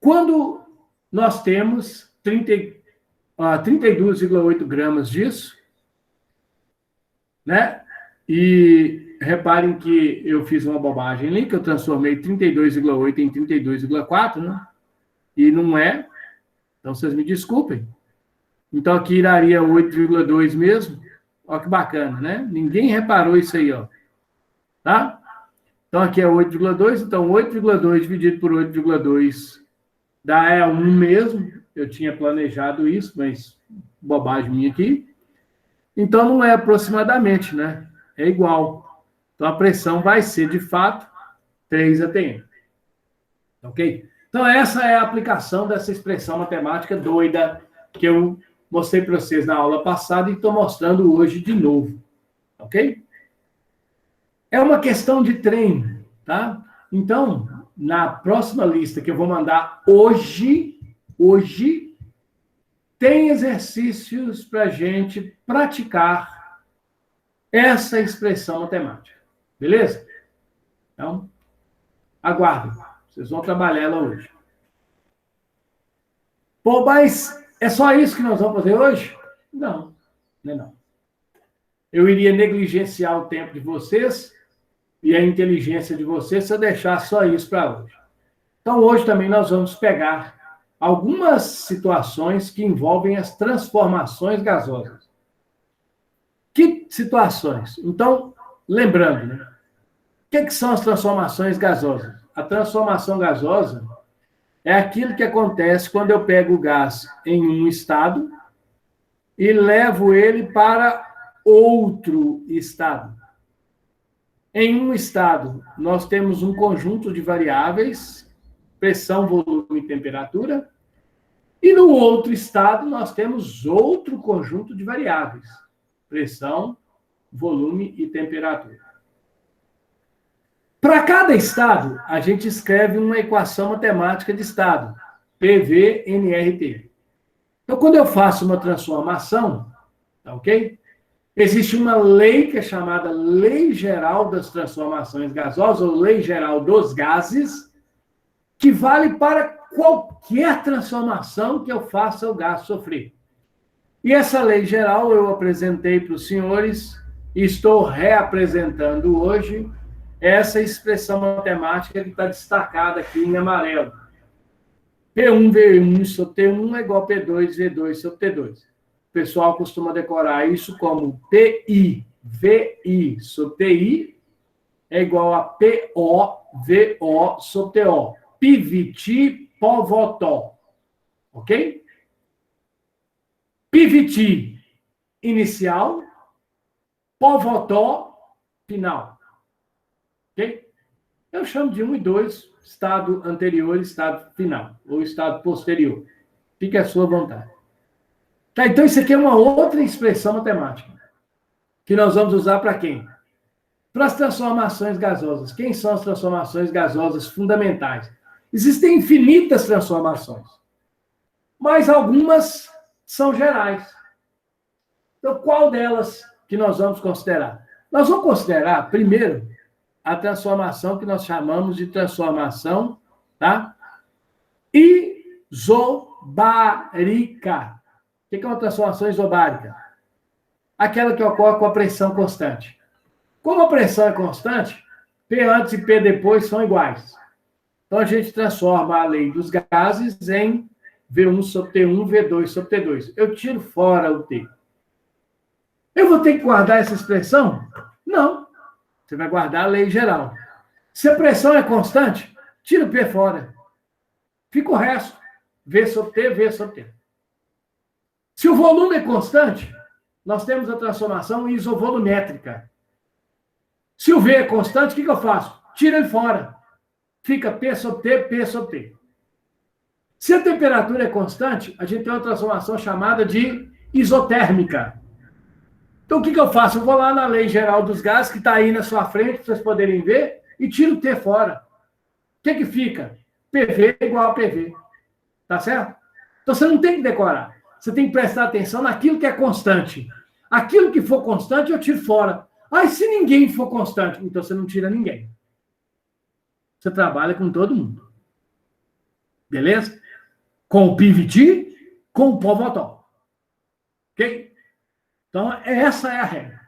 Quando nós temos 32,8 gramas disso, né? E reparem que eu fiz uma bobagem ali, que eu transformei 32,8 em 32,4, né? E não é. Então, vocês me desculpem. Então, aqui daria 8,2 mesmo. Olha que bacana, né? Ninguém reparou isso aí, ó. Tá? Então, aqui é 8,2. Então, 8,2 dividido por 8,2 dá 1 mesmo. Eu tinha planejado isso, mas bobagem minha aqui. Então, não é aproximadamente, né? É igual. Então, a pressão vai ser, de fato, 3 atm. Ok? Então, essa é a aplicação dessa expressão matemática doida que eu mostrei para vocês na aula passada e estou mostrando hoje de novo. Ok? É uma questão de treino, tá? Então, na próxima lista que eu vou mandar hoje, tem exercícios para a gente praticar essa expressão matemática. Beleza? Então, aguardem. Vocês vão trabalhar ela hoje. Pô, mas é só isso que nós vamos fazer hoje? Não, não é não. Eu iria negligenciar o tempo de vocês e a inteligência de vocês se eu deixar só isso para hoje. Então, hoje também nós vamos pegar algumas situações que envolvem as transformações gasosas. Que situações? Então, lembrando, né? O que são as transformações gasosas? A transformação gasosa é aquilo que acontece quando eu pego o gás em um estado e levo ele para outro estado. Em um estado, nós temos um conjunto de variáveis, pressão, volume e temperatura, e no outro estado, nós temos outro conjunto de variáveis, pressão, volume e temperatura. Para cada estado, a gente escreve uma equação matemática de estado, PV-nRT. Então, quando eu faço uma transformação, tá ok? Existe uma lei que é chamada Lei Geral das Transformações Gasosas, ou Lei Geral dos Gases, que vale para qualquer transformação que eu faça o gás sofrer. E essa lei geral eu apresentei para os senhores e estou reapresentando hoje essa expressão matemática que está destacada aqui em amarelo. P1V1 sobre T1 é igual a P2V2 sobre T2. O pessoal costuma decorar isso como PI-VI sobre TI é igual a PO-VO sobre TO. PVT, POVOTO. Ok? PVT inicial, POVOTO final. Ok? Eu chamo de 1 e 2, estado anterior e estado final, ou estado posterior. Fique à sua vontade. Tá, então, isso aqui é uma outra expressão matemática, que nós vamos usar para quem? Para as transformações gasosas. Quem são as transformações gasosas fundamentais? Existem infinitas transformações, mas algumas são gerais. Então, qual delas que nós vamos considerar? Nós vamos considerar, primeiro, a transformação que nós chamamos de transformação, tá? Isobárica. O que é uma transformação isobárica? Aquela que ocorre com a pressão constante. Como a pressão é constante, P antes e P depois são iguais. Então, a gente transforma a lei dos gases em V1 sobre T1, V2 sobre T2. Eu tiro fora o T. Eu vou ter que guardar essa expressão? Não. Você vai guardar a lei geral. Se a pressão é constante, tira o P fora. Fica o resto. V sobre T, V sobre T. Se o volume é constante, nós temos a transformação isovolumétrica. Se o V é constante, o que eu faço? Tiro ele fora. Fica P sobre T, P sobre T. Se a temperatura é constante, a gente tem uma transformação chamada de isotérmica. Então, o que eu faço? Eu vou lá na lei geral dos gases, que está aí na sua frente, para vocês poderem ver, e tiro o T fora. O que fica? PV igual a PV. Tá certo? Então, você não tem que decorar. Você tem que prestar atenção naquilo que é constante. Aquilo que for constante, eu tiro fora. Ah, e se ninguém for constante? Então, você não tira ninguém. Você trabalha com todo mundo. Beleza? Com o PVT, com o Povotal. Ok? Então, essa é a regra.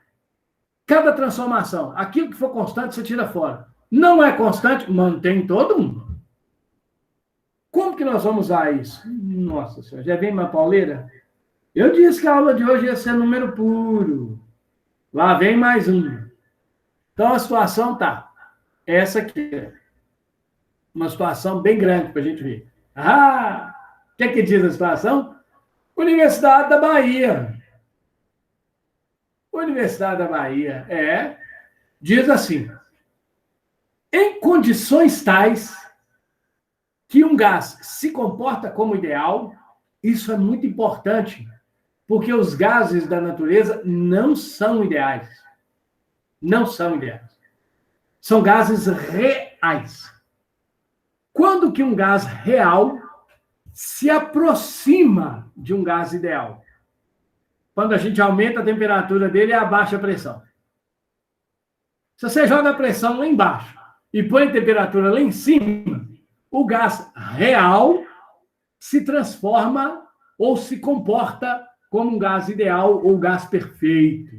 Cada transformação, aquilo que for constante, você tira fora. Não é constante, mantém todo mundo. Como que nós vamos usar isso? Nossa Senhora, já vem uma pauleira? Eu disse que a aula de hoje ia ser número puro. Lá vem mais um. Então, a situação tá essa aqui. Uma situação bem grande para a gente ver. Ah! O que diz a situação? Universidade da Bahia. Universidade da Bahia. Diz assim. Em condições tais que um gás se comporta como ideal, isso é muito importante, porque os gases da natureza não são ideais. Não são ideais. São gases reais. Quando que um gás real se aproxima de um gás ideal? Quando a gente aumenta a temperatura dele e abaixa a pressão. Se você joga a pressão lá embaixo e põe a temperatura lá em cima, o gás real se transforma ou se comporta como um gás ideal ou gás perfeito.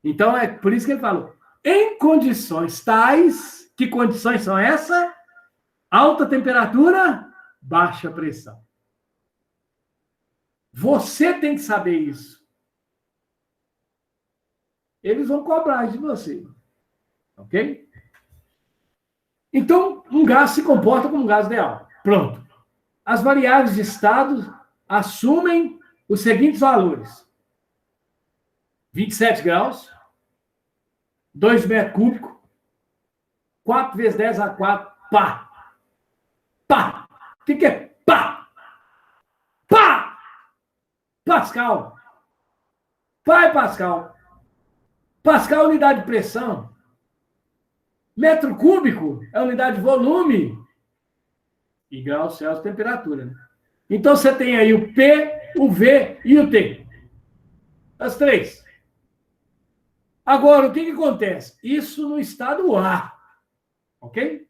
Então, é por isso que ele falou, em condições tais, que condições são essas? Alta temperatura, baixa pressão. Você tem que saber isso. Eles vão cobrar de você. Ok? Então, um gás se comporta como um gás ideal. Pronto. As variáveis de estado assumem os seguintes valores. 27 graus, 2 metros cúbicos, 4 vezes 10 a 4, pá. Pá. O que é pá? Pá! Pascal. Pá é Pascal. Pascal é unidade de pressão. Metro cúbico é unidade de volume. E graus Celsius, temperatura. Né? Então, você tem aí o P, o V e o T. As três. Agora, o que acontece? Isso no estado A. Ok?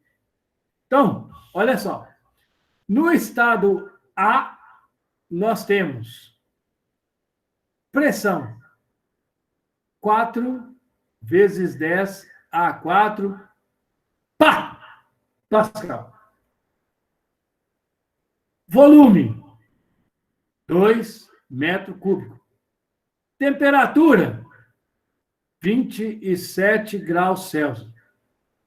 Então, olha só. No estado A, nós temos pressão. 4 vezes 10 a 4, pá! Pascal. Volume, 2 metros cúbicos. Temperatura, 27 graus Celsius.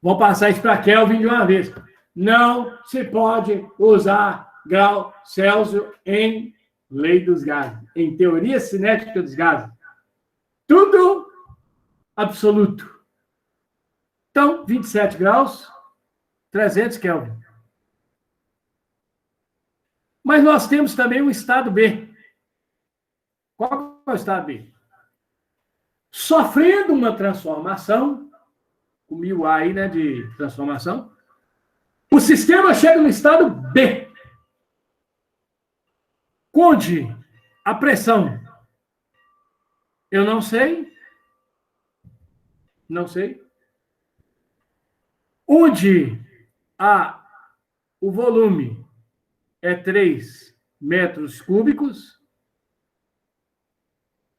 Vou passar isso para Kelvin de uma vez. Não se pode usar grau Celsius em lei dos gases, em teoria cinética dos gases. Tudo absoluto. Então, 27 graus, 300 Kelvin. Mas nós temos também o estado B. Qual é o estado B? Sofrendo uma transformação, com 1000 A aí, né, de transformação, o sistema chega no estado B, onde a pressão, eu não sei, onde o volume é 3 metros cúbicos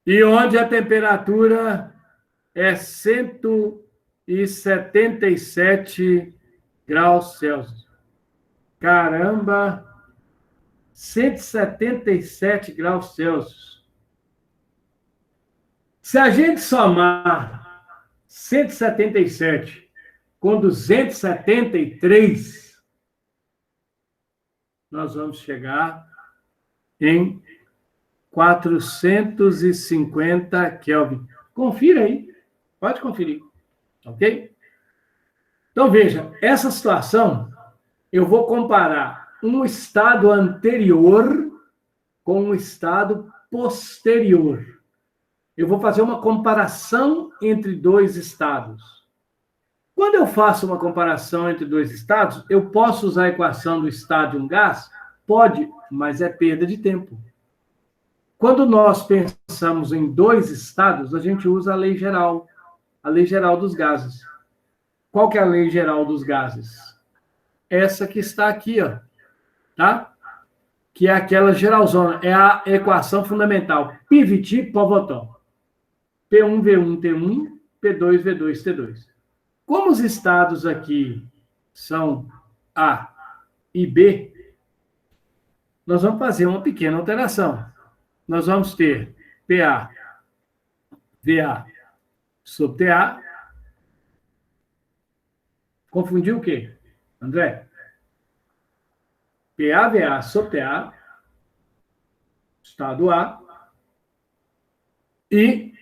e onde a temperatura é 177 graus Celsius. Caramba! 177 graus Celsius. Se a gente somar 177 com 273, nós vamos chegar em 450 Kelvin. Confira aí. Pode conferir. Ok? Então, veja, essa situação, eu vou comparar um estado anterior com um estado posterior. Eu vou fazer uma comparação entre dois estados. Quando eu faço uma comparação entre dois estados, eu posso usar a equação do estado de um gás? Pode, mas é perda de tempo. Quando nós pensamos em dois estados, a gente usa a lei geral dos gases. Qual que é a lei geral dos gases? Essa que está aqui, ó, tá? Que é aquela geralzona, é a equação fundamental. PVT, Povotó. P1, V1, T1, P2, V2, T2. Como os estados aqui são A e B, nós vamos fazer uma pequena alteração. Nós vamos ter PA, VA sobre TA. Confundiu o quê, André? PA, VA sobre TA, estado A, e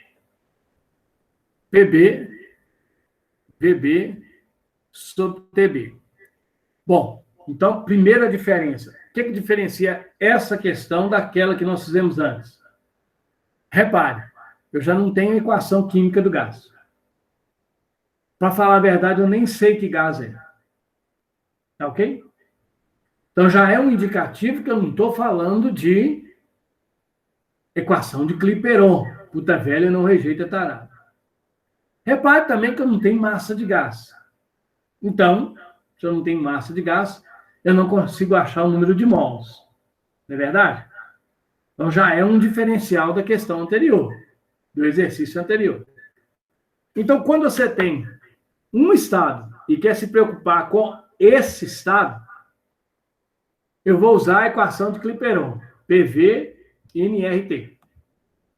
PB, VB sobre TB. Bom, então, primeira diferença. O que diferencia essa questão daquela que nós fizemos antes? Repare, eu já não tenho a equação química do gás. Para falar a verdade, eu nem sei que gás é. Tá ok? Então, já é um indicativo que eu não estou falando de equação de Clapeyron. Puta velha não rejeita tarado. Repare também que eu não tenho massa de gás. Então, se eu não tenho massa de gás, eu não consigo achar o número de mols. Não é verdade? Então, já é um diferencial da questão anterior, do exercício anterior. Então, quando você tem um estado e quer se preocupar com esse estado, eu vou usar a equação de Clapeyron, PV nRT.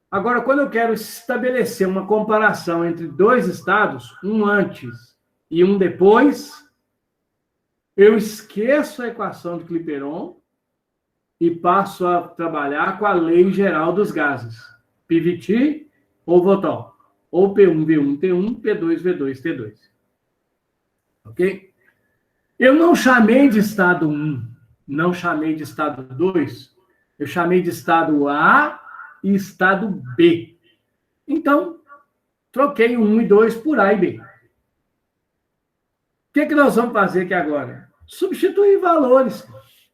Agora, quando eu quero estabelecer uma comparação entre dois estados, um antes e um depois, eu esqueço a equação de Clapeyron e passo a trabalhar com a lei geral dos gases. PVT ou Votol. Ou P1, V1, T1, P2, V2, T2. Ok? Eu não chamei de estado 1, não chamei de estado 2, eu chamei de estado A e estado B. Então, troquei o 1 e 2 por A e B. O que nós vamos fazer aqui agora? Substituir valores.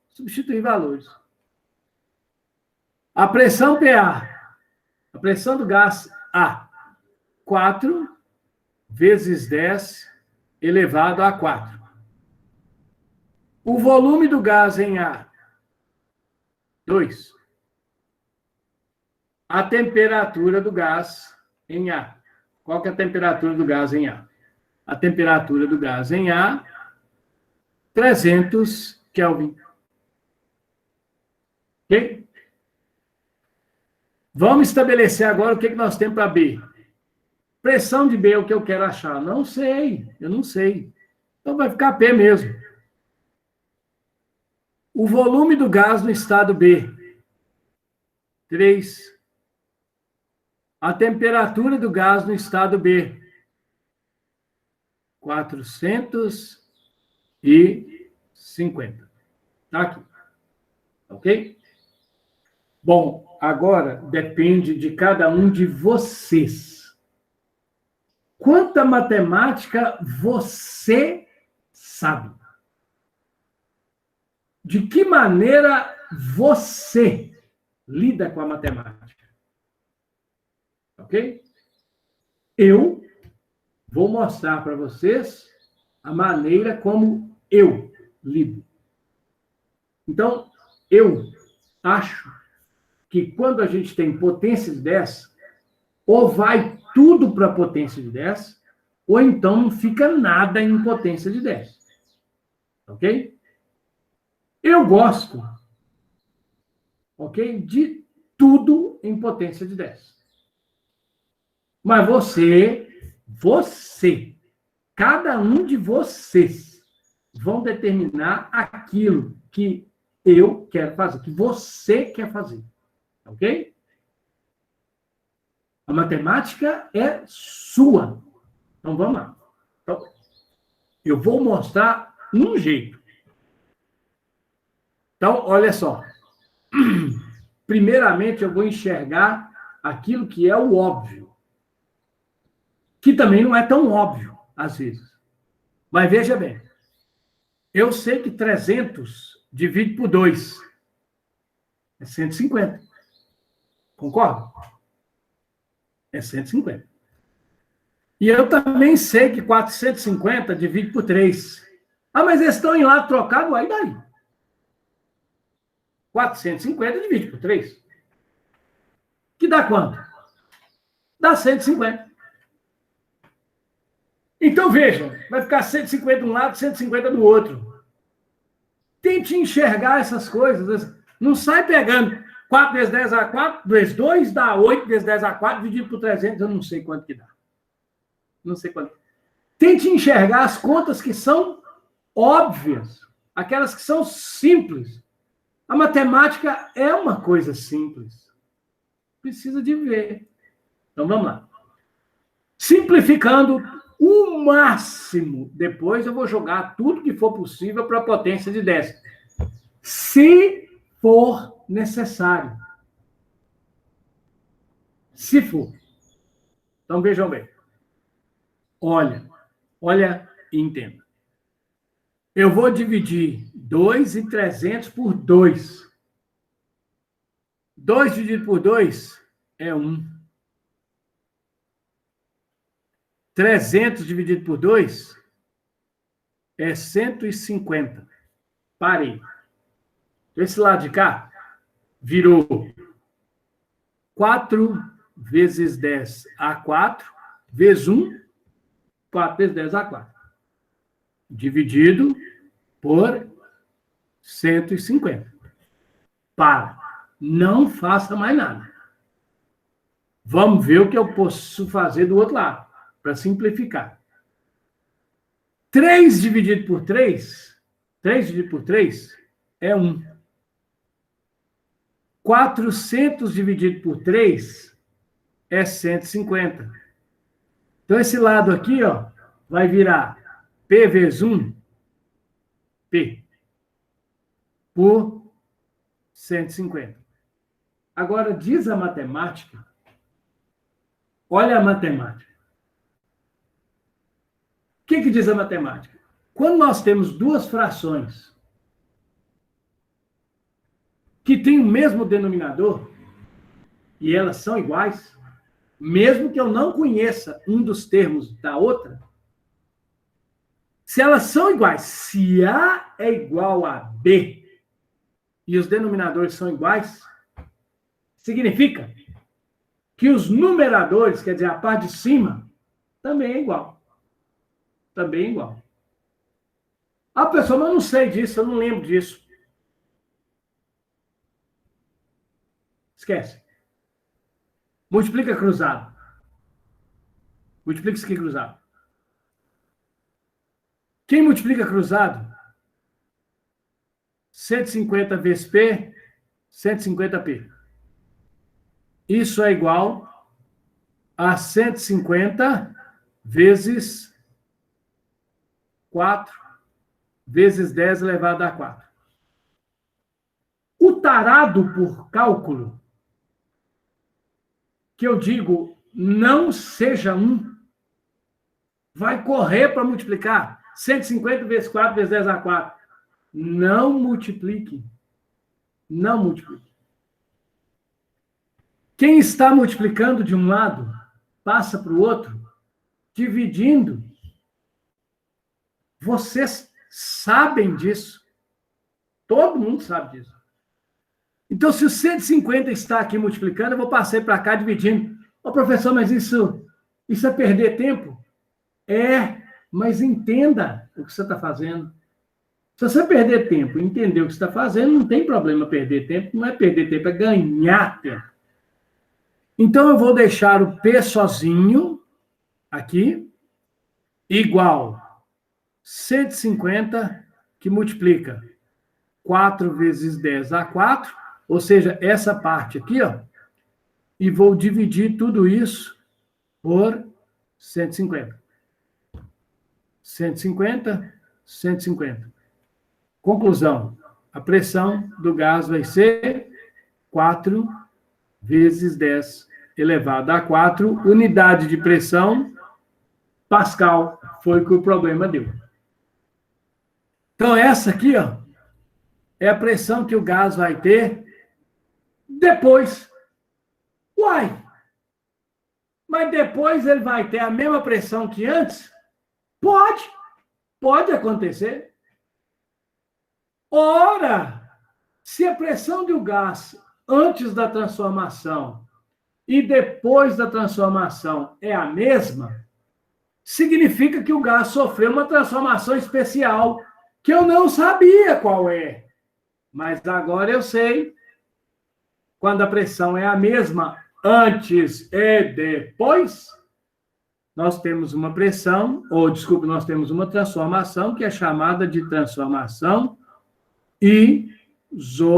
Substituir valores. A pressão PA, a pressão do gás A, 4 vezes 10 elevado a 4. O volume do gás em A, 2. A temperatura do gás em A. Qual que é a temperatura do gás em A? A temperatura do gás em A, 300 Kelvin. Ok? Vamos estabelecer agora o que nós temos para B. Pressão de B é o que eu quero achar. Não sei, eu não sei. Então vai ficar P mesmo. O volume do gás no estado B, 3. A temperatura do gás no estado B, 450. Tá aqui. Ok? Bom, agora depende de cada um de vocês. Quanta matemática você sabe? De que maneira você lida com a matemática? Ok? Eu vou mostrar para vocês a maneira como eu lido. Então, eu acho que quando a gente tem potência de 10, ou vai tudo para potência de 10, ou então não fica nada em potência de 10. Ok? Eu gosto, ok, de tudo em potência de 10. Mas você, cada um de vocês vão determinar aquilo que eu quero fazer, que você quer fazer. Ok? A matemática é sua. Então, vamos lá. Então, eu vou mostrar um jeito. Então, olha só. Primeiramente, eu vou enxergar aquilo que é o óbvio. Que também não é tão óbvio, às vezes. Mas veja bem. Eu sei que 300 divide por 2 é 150. Concorda? É 150. E eu também sei que 450 divide por 3. Ah, mas eles estão em lado trocado, aí daí. 450 divide por 3. Que dá quanto? Dá 150. Então, veja, vai ficar 150 de um lado, 150 do outro. Tente enxergar essas coisas. Não sai pegando 4 vezes 10 a 4, vezes 2 dá 8 vezes 10 a 4, dividido por 300, eu não sei quanto que dá. Não sei quanto. Tente enxergar as contas que são óbvias, aquelas que são simples. A matemática é uma coisa simples. Precisa de ver. Então, vamos lá. Simplificando o máximo, depois eu vou jogar tudo que for possível para a potência de 10. Se for necessário. Se for. Então, vejam bem. Olha e entenda. Eu vou dividir 2.300 por 2. 2 dividido por 2 é 1. 300 dividido por 2 é 150. Parei. Esse lado de cá virou 4 vezes 10 a 4, vezes 1, 4 vezes 10 a 4. Dividido por 150. Para. Não faça mais nada. Vamos ver o que eu posso fazer do outro lado, para simplificar. 3 dividido por 3, 3 dividido por 3 é 1. 400 dividido por 3 é 150. Então, esse lado aqui, ó, vai virar P vezes 1, P, por 150. Agora, diz a matemática, olha a matemática. O que diz a matemática? Quando nós temos duas frações que têm o mesmo denominador, e elas são iguais, mesmo que eu não conheça um dos termos da outra, se elas são iguais, se A é igual a B e os denominadores são iguais, significa que os numeradores, quer dizer, a parte de cima, também é igual. Também é igual. A pessoa, mas eu não sei disso, eu não lembro disso. Esquece. Multiplica cruzado. Multiplica isso aqui cruzado. Quem multiplica cruzado? 150 vezes P, 150P. Isso é igual a 150 vezes 4 vezes 10 elevado a 4. O tarado por cálculo, que eu digo não seja 1, vai correr para multiplicar 150 vezes 4 vezes 10 a 4. Não multiplique. Não multiplique. Quem está multiplicando de um lado, passa para o outro, dividindo. Vocês sabem disso. Todo mundo sabe disso. Então, se o 150 está aqui multiplicando, eu vou passar para cá dividindo. Ô, professor, mas isso é perder tempo? É, mas entenda o que você está fazendo. Se você perder tempo e entender o que você está fazendo, não tem problema perder tempo. Não é perder tempo, é ganhar tempo. Então, eu vou deixar o P sozinho, aqui, igual 150, que multiplica 4 vezes 10 dá 4, ou seja, essa parte aqui, ó, e vou dividir tudo isso por 150. 150, 150. Conclusão, a pressão do gás vai ser 4 vezes 10 elevado a 4, unidade de pressão, Pascal, foi o que o problema deu. Então, essa aqui, ó, é a pressão que o gás vai ter depois. Uai! Mas depois ele vai ter a mesma pressão que antes? Pode acontecer. Ora, se a pressão do gás antes da transformação e depois da transformação é a mesma, significa que o gás sofreu uma transformação especial que eu não sabia qual é. Mas agora eu sei. Quando a pressão é a mesma antes e depois, nós temos uma pressão, nós temos uma transformação que é chamada de transformação isobárica.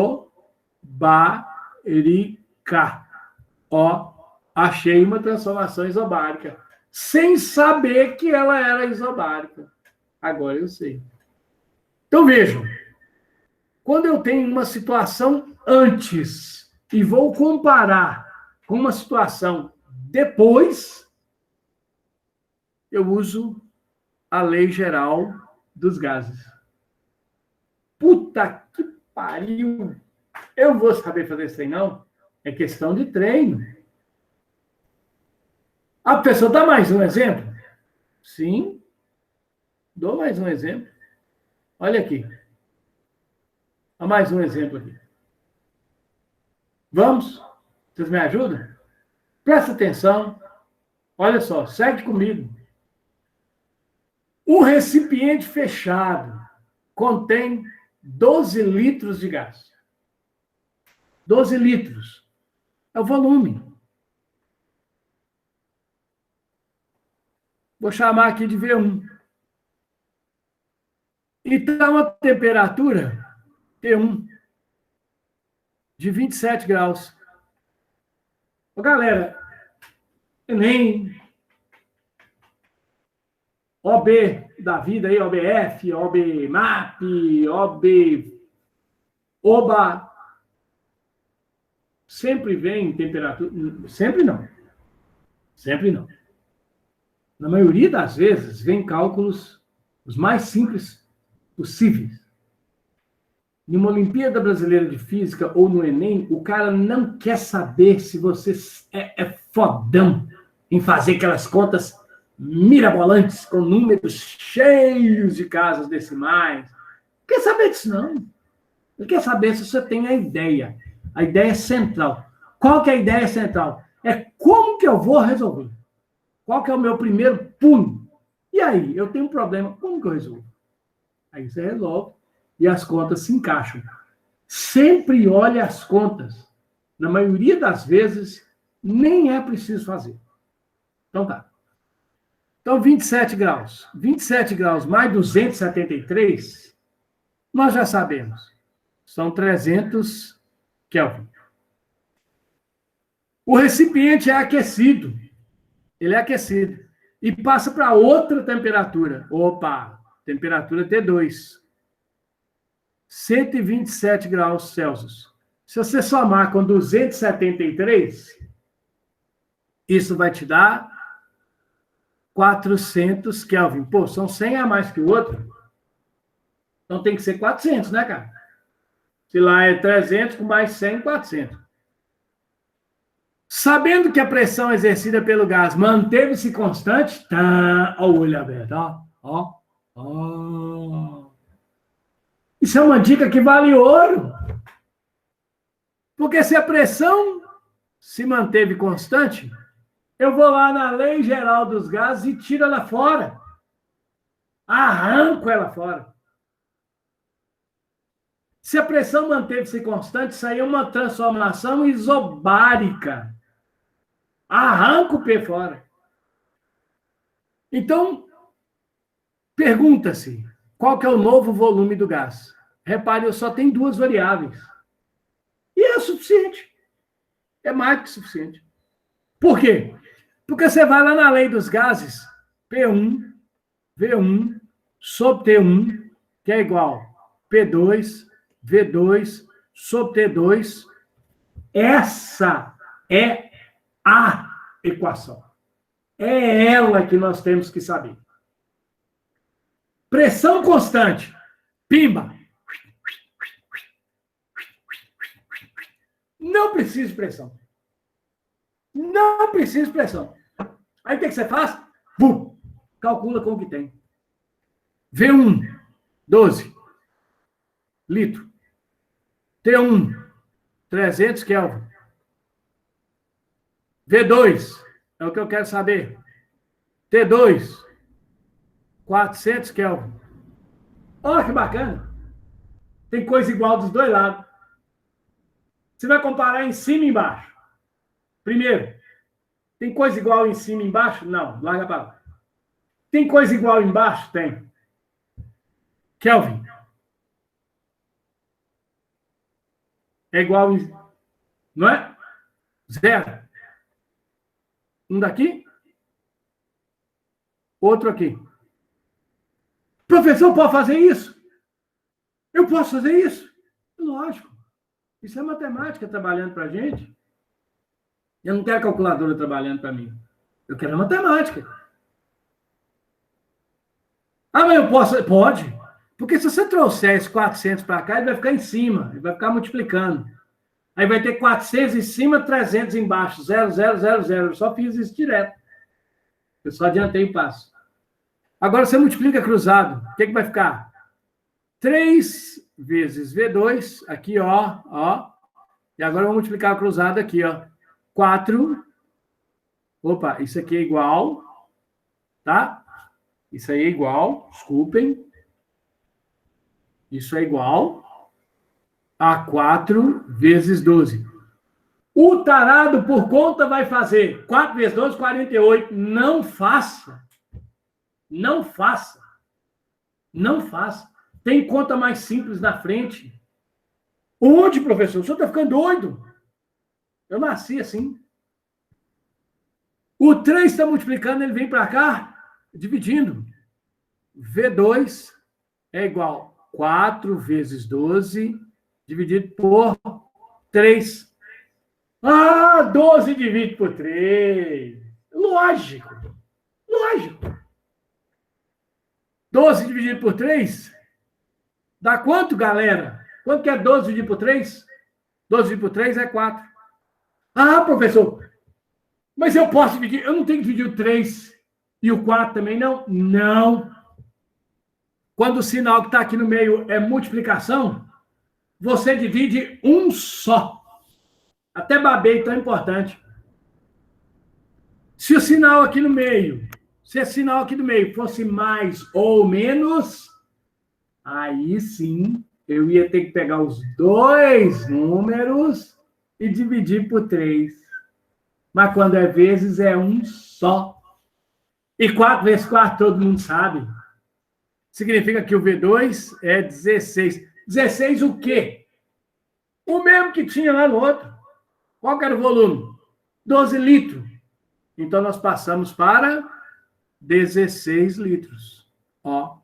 Ó, achei uma transformação isobárica, sem saber que ela era isobárica. Agora eu sei. Então, vejam, quando eu tenho uma situação antes e vou comparar com uma situação depois, eu uso a lei geral dos gases. Puta que pariu! Eu vou saber fazer isso aí, não? É questão de treino. A pessoa dá mais um exemplo? Sim. Dou mais um exemplo. Olha aqui. Dá mais um exemplo aqui. Vamos? Vocês me ajudam? Presta atenção. Olha só, segue comigo. Um recipiente fechado contém 12 litros de gás. 12 litros. É o volume. Vou chamar aqui de V1. E está uma temperatura, T1, de 27 graus. Ô, galera, Enem, OB da vida aí, OBF, OBMAP, OBA, sempre vem temperatura... Sempre não. Sempre não. Na maioria das vezes, vem cálculos os mais simples possíveis. Numa Olimpíada Brasileira de Física ou no Enem, o cara não quer saber se você é fodão em fazer aquelas contas mirabolantes com números cheios de casas decimais. Não quer saber disso, não. Ele quer saber se você tem a ideia. A ideia central. Qual que é a ideia central? É como que eu vou resolver. Qual que é o meu primeiro pulo? E aí, eu tenho um problema, como que eu resolvo? Aí você resolve e as contas se encaixam. Sempre olhe as contas. Na maioria das vezes, nem é preciso fazer. Então tá. Então, 27 graus. 27 graus mais 273, nós já sabemos. São 300 Kelvin. O recipiente é aquecido. Ele é aquecido. E passa para outra temperatura. Opa! Temperatura T2. 127 graus Celsius. Se você somar com 273, isso vai te dar 400 Kelvin. Pô, são 100 a mais que o outro. Então tem que ser 400, né, cara? Se lá é 300, com mais 100, 400. Sabendo que a pressão exercida pelo gás manteve-se constante, tá, ó, o olho aberto, ó. Isso é uma dica que vale ouro. Porque se a pressão se manteve constante, eu vou lá na lei geral dos gases e tiro ela fora. Arranco ela fora. Se a pressão manteve-se constante, isso aí é uma transformação isobárica. Arranca o P fora. Então, pergunta-se, qual que é o novo volume do gás? Repare, eu só tenho duas variáveis. E é suficiente. É mais que suficiente. Por quê? Porque você vai lá na lei dos gases, P1, V1, sobre T1, que é igual P2, V2, sobre T2. Essa é a equação. É ela que nós temos que saber. Pressão constante. Pimba. Não precisa de pressão. Não precisa de pressão. Aí o que você faz? Bum! Calcula com o que tem. V1, 12 litro. T1, 300 Kelvin. V2, é o que eu quero saber. T2, 400 Kelvin. Olha que bacana. Tem coisa igual dos dois lados. Você vai comparar em cima e embaixo. Primeiro, tem coisa igual em cima e embaixo? Não, larga para lá. Tem coisa igual embaixo? Tem. Kelvin. É igual, não é? Zero. Um daqui, outro aqui. Professor, pode fazer isso? Eu posso fazer isso? Lógico. Isso é matemática trabalhando para a gente. Eu não quero calculadora trabalhando para mim. Eu quero a matemática. Ah, mas eu posso? Pode. Porque se você trouxer esse 400 para cá, ele vai ficar em cima. Ele vai ficar multiplicando. Aí vai ter 400 em cima, 300 embaixo. 0, 0, 0, 0. Eu só fiz isso direto. Eu só adiantei o passo. Agora você multiplica cruzado. O que vai ficar? 3 vezes V2. Aqui, ó. E agora eu vou multiplicar o cruzado aqui, ó. 4. Opa, isso aqui é igual. Tá? Isso aí é igual. Desculpem. Isso é igual a 4 vezes 12. O tarado, por conta, vai fazer 4 vezes 12, 48. Não faça. Não faça. Não faça. Tem conta mais simples na frente. Onde, professor? O senhor está ficando doido? Eu nasci assim. O 3 está multiplicando, ele vem para cá, dividindo. V2 é igual a 4 vezes 12, dividido por 3. Ah, 12 dividido por 3. Lógico. Lógico. 12 dividido por 3 dá quanto, galera? Quanto que é 12 dividido por 3? 12 dividido por 3 é 4. Ah, professor, mas eu posso dividir, eu não tenho que dividir o 3 e o 4 também, não? Não. Quando o sinal que está aqui no meio é multiplicação, você divide um só. Até babei, tão importante. Se o sinal aqui no meio, se esse sinal aqui no meio fosse mais ou menos, aí sim eu ia ter que pegar os dois números e dividir por 3. Mas quando é vezes, é um só. E 4 vezes 4, todo mundo sabe. Significa que o V2 é 16. 16 o quê? O mesmo que tinha lá no outro. Qual que era o volume? 12 litros. Então, nós passamos para 16 litros. Ó.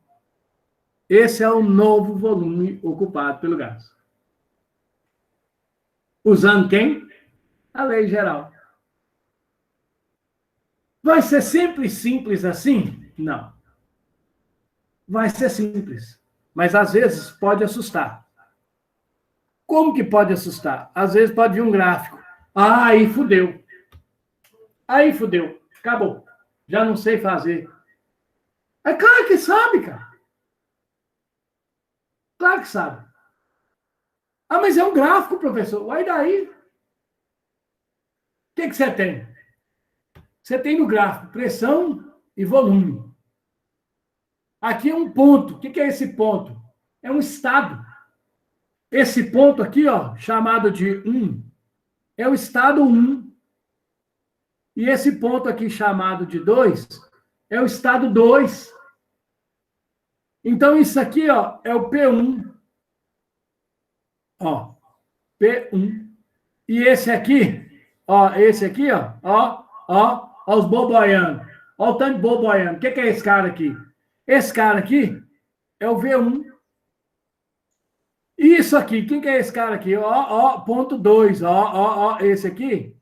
Esse é o novo volume ocupado pelo gás. Usando quem? A lei geral. Vai ser sempre simples assim? Não. Vai ser simples. Mas, às vezes, pode assustar. Como que pode assustar? Às vezes pode vir um gráfico. Ah, aí fudeu. Aí fudeu. Acabou. Já não sei fazer. É claro que sabe, cara. Claro que sabe. Ah, mas é um gráfico, professor. Vai daí. O que você tem? Você tem no gráfico pressão e volume. Aqui é um ponto. O que é esse ponto? É um estado. Esse ponto aqui, ó, chamado de 1, é o estado 1. E esse ponto aqui, chamado de 2, é o estado 2. Então, isso aqui, ó, é o P1. Ó, P1. E esse aqui, ó, ó os boboianos. Ó o tanto de boboiano. O que é esse cara aqui? Esse cara aqui é o V1. Isso aqui, quem que é esse cara aqui? Ponto 2. Esse aqui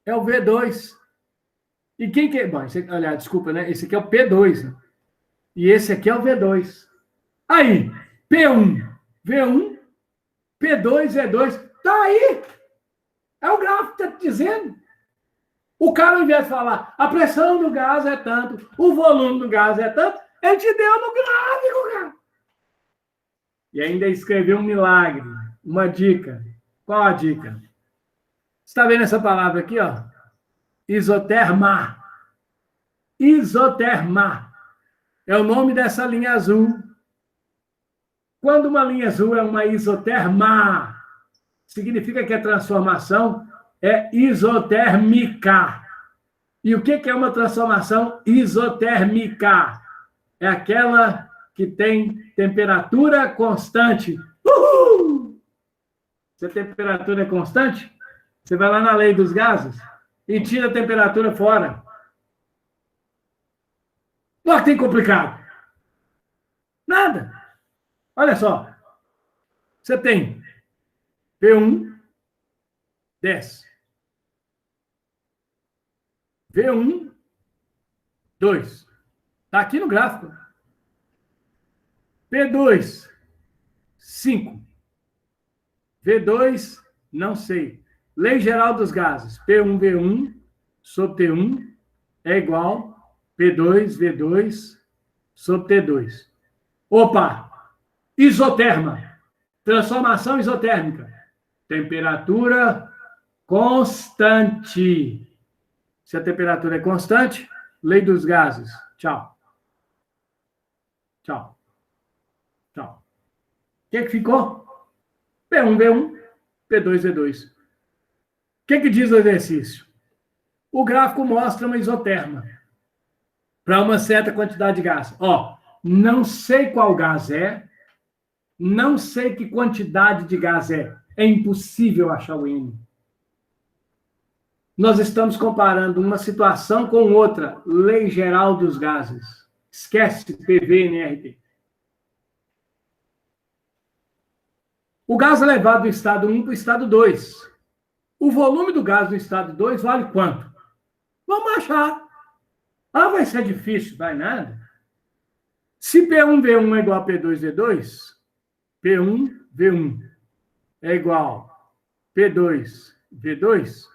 é o V2. E quem que é? Bom, esse aqui, olha, desculpa, né? Esse aqui é o P2. Né? E esse aqui é o V2. Aí, P1, V1, P2, V2. Tá aí. É o gráfico que está te dizendo. O cara, ao invés de falar, a pressão do gás é tanto, o volume do gás é tanto, ele te deu no gráfico, cara. E ainda escreveu um milagre, uma dica. Qual a dica? Você está vendo essa palavra aqui, ó? Isoterma. Isoterma. É o nome dessa linha azul. Quando uma linha azul é uma isoterma, significa que a transformação é isotérmica. E o que é uma transformação isotérmica? É aquela que tem temperatura constante. Uhul! Se a temperatura é constante, você vai lá na lei dos gases e tira a temperatura fora. Não é que tem complicado. Nada. Olha só. Você tem P1, desce. V1, 2. Está aqui no gráfico. P2, 5. V2, não sei. Lei geral dos gases. P1, V1 sobre T1 é igual P2, V2 sobre T2. Opa! Isoterma. Transformação isotérmica. Temperatura constante. Se a temperatura é constante, lei dos gases. Tchau. Tchau. Tchau. O que ficou? P1, V1, P2, V2. O que diz o exercício? O gráfico mostra uma isoterma para uma certa quantidade de gás. Ó, não sei qual gás é, não sei que quantidade de gás é. É impossível achar o N. Nós estamos comparando uma situação com outra. Lei geral dos gases. Esquece PV, NRT. O gás é levado do estado 1 para o estado 2. O volume do gás do estado 2 vale quanto? Vamos achar. Ah, vai ser difícil. Vai nada. Se P1V1 é igual a P2V2, P1V1 é igual a P2V2,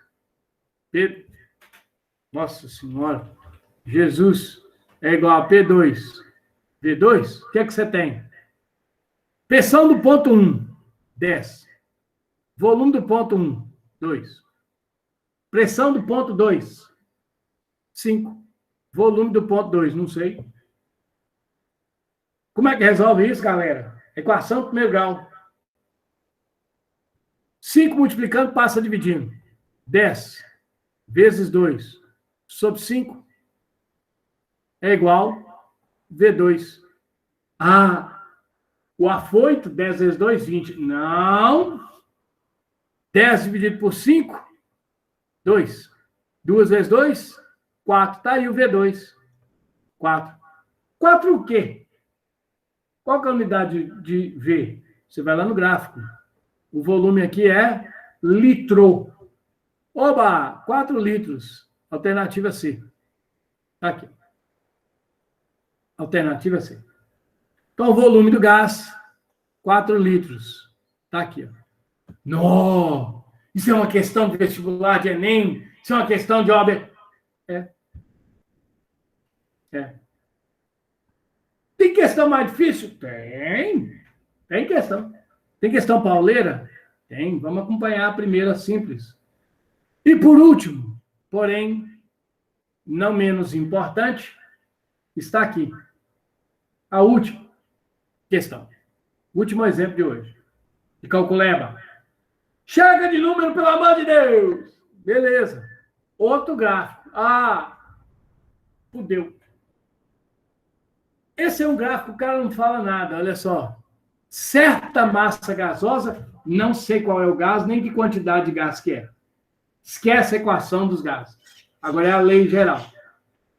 Nossa Senhora, Jesus é igual a P2V2, o que é que você tem? Pressão do ponto 1, 10. Volume do ponto 1, 2. Pressão do ponto 2, 5. Volume do ponto 2, não sei. Como é que resolve isso, galera? Equação do primeiro grau. 5 multiplicando, passa dividindo. 10 vezes 2 sobre 5 é igual a V2. Ah, o afoito, 10 vezes 2, 20. Não. 10 dividido por 5, 2. 2 vezes 2, 4. Tá aí o V2. 4. 4 o quê? Qual que é a unidade de V? Você vai lá no gráfico. O volume aqui é litro. Oba! 4 litros. Alternativa C. Tá aqui. Alternativa C. Então, o volume do gás, 4 litros. Tá aqui. Ó. Não! Isso é uma questão de vestibular, de Enem? Isso é uma questão de OAB? É. Tem questão mais difícil? Tem. Tem questão. Tem questão pauleira? Tem. Vamos acompanhar a primeira simples. E por último, porém, não menos importante, está aqui. A última questão. Último exemplo de hoje. De calculeba. Chega de número, pelo amor de Deus! Beleza. Outro gráfico. Ah, fudeu. Esse é um gráfico que o cara não fala nada, olha só. Certa massa gasosa não sei qual é o gás, nem que quantidade de gás que é. Esquece a equação dos gases. Agora é a lei geral.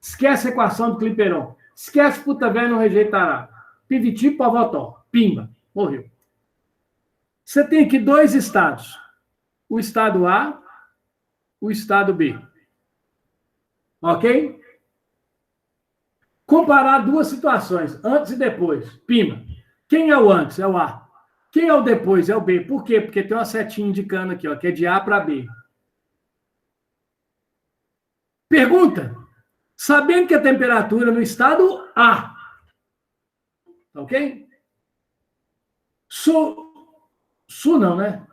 Esquece a equação do Clipperton. Esquece puta velha não rejeitará. Piviti, Pavotó. Pimba. Morreu. Você tem aqui dois estados. O estado A, o estado B. Ok? Comparar duas situações, antes e depois. Pimba. Quem é o antes? É o A. Quem é o depois? É o B. Por quê? Porque tem uma setinha indicando aqui, ó, que é de A para B. Pergunta. Sabendo que a temperatura no estado A, ok? Não, né?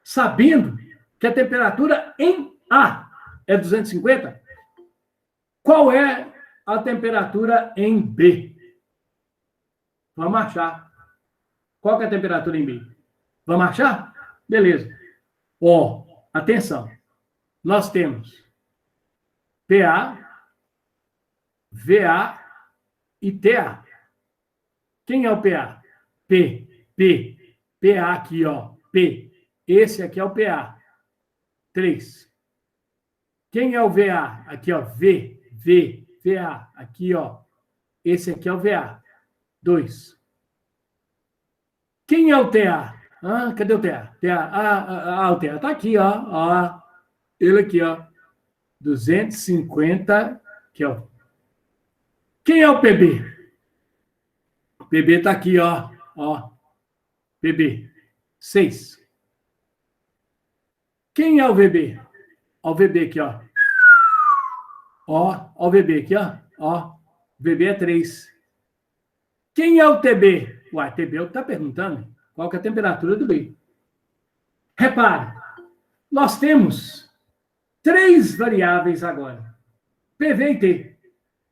Sabendo que a temperatura em A é 250, qual é a temperatura em B? Vamos achar. Qual que é a temperatura em B? Vamos achar? Beleza. Ó, atenção. Nós temos PA, VA e TA. Quem é o PA? PA aqui, ó. P. Esse aqui é o PA. 3. Quem é o VA? Aqui, ó. VA. Aqui, ó. Esse aqui é o VA. 2. Quem é o TA? Ah, cadê o TA? O TA tá aqui, ó. Ele aqui, ó. 250, aqui, ó. Quem é o PB? O PB tá aqui, ó. PB. 6. Quem é o VB? Ó, o VB aqui, ó. Ó o VB aqui, ó. VB é 3. Quem é o TB? Uai, TB é o que está perguntando. Qual que é a temperatura do B? Repare, nós temos 3 variáveis agora. PV e T.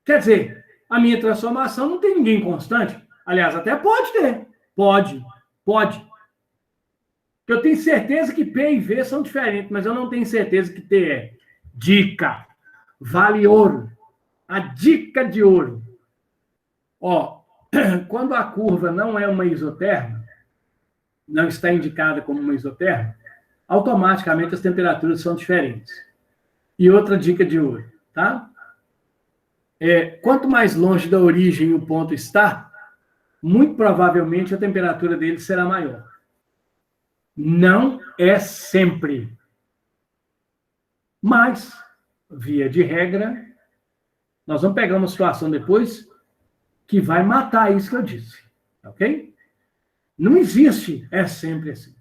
Quer dizer, a minha transformação não tem ninguém constante. Aliás, até pode ter. Pode. Eu tenho certeza que P e V são diferentes, mas eu não tenho certeza que T é. Dica. Vale ouro. A dica de ouro. Ó, quando a curva não é uma isoterma, não está indicada como uma isoterma, automaticamente as temperaturas são diferentes. E outra dica de ouro, tá? Quanto mais longe da origem o ponto está, muito provavelmente a temperatura dele será maior. Não é sempre. Mas, via de regra, nós vamos pegar uma situação depois que vai matar isso que eu disse. Ok? Não existe, é sempre assim.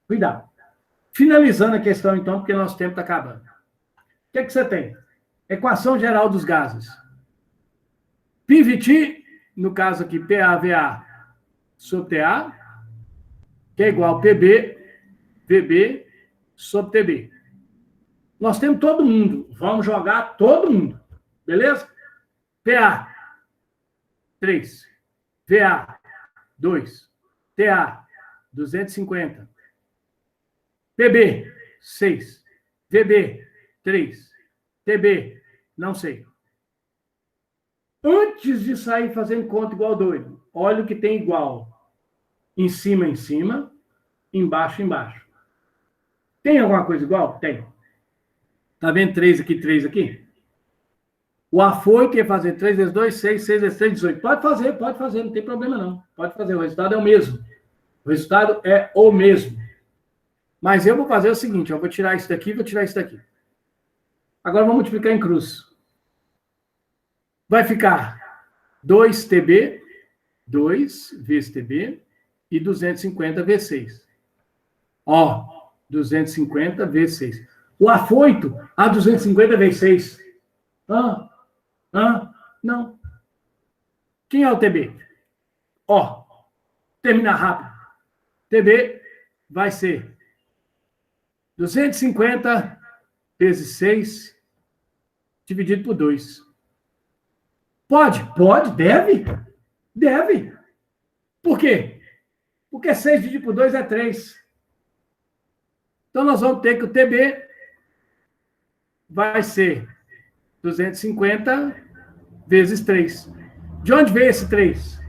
Cuidado. Finalizando a questão, então, porque nosso tempo está acabando. O que é que você tem? Equação geral dos gases. PVT, no caso aqui, PAVA sobre TA, que é igual a PB, VB sobre TB. Nós temos todo mundo. Vamos jogar todo mundo. Beleza? PA, 3. VA, 2. TA, 250. PB, 6. VB, 3. TB, não sei. Antes de sair fazendo conta igual doido, olha o que tem igual. Em cima, embaixo, embaixo. Tem alguma coisa igual? Tem. Tá vendo 3 aqui, 3 aqui? O afoito ia fazer 3 vezes 2, 6, 6 vezes 3, 18. Pode fazer, não tem problema não. Pode fazer, o resultado é o mesmo. O resultado é o mesmo. Mas eu vou fazer o seguinte, eu vou tirar isso daqui, vou tirar isso daqui. Agora vamos multiplicar em cruz. Vai ficar 2TB, 2 vezes TB, e 250 vezes 6. Ó, 250 vezes 6. O afoito, 250 vezes 6. Não. Quem é o TB? Ó, terminar rápido. TB vai ser 250 vezes 6 dividido por 2. Pode, deve. Por quê? Porque 6 dividido por 2 é 3. Então, nós vamos ter que o TB vai ser 250 vezes 3. De onde veio esse 3?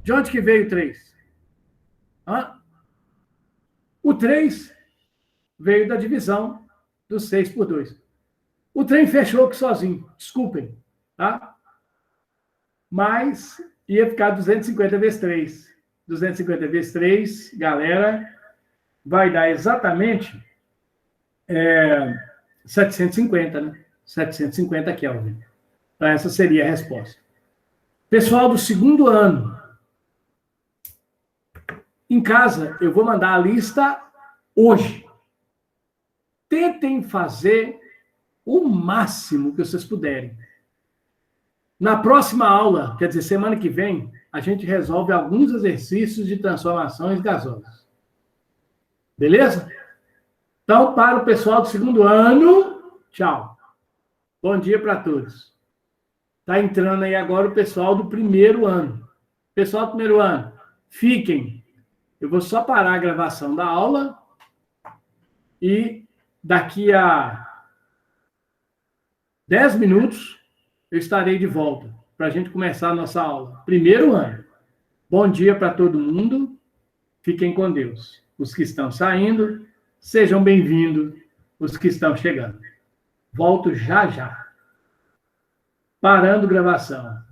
De onde que veio 3? O 3 veio da divisão do 6 por 2. O trem fechou aqui sozinho, desculpem, tá? Mas ia ficar 250 vezes 3. 250 vezes 3, galera, vai dar exatamente 750, né? 750 Kelvin. Então, essa seria a resposta. Pessoal do segundo ano, em casa, eu vou mandar a lista hoje. Tentem fazer o máximo que vocês puderem. Na próxima aula, quer dizer, semana que vem, a gente resolve alguns exercícios de transformações gasosas. Beleza? Então, para o pessoal do segundo ano, tchau. Bom dia para todos. Está entrando aí agora o pessoal do primeiro ano. Pessoal do primeiro ano, fiquem. Eu vou só parar a gravação da aula e daqui a 10 minutos eu estarei de volta para a gente começar a nossa aula. Primeiro ano. Bom dia para todo mundo. Fiquem com Deus. Os que estão saindo, sejam bem-vindos. Os que estão chegando. Volto já já. Parando gravação.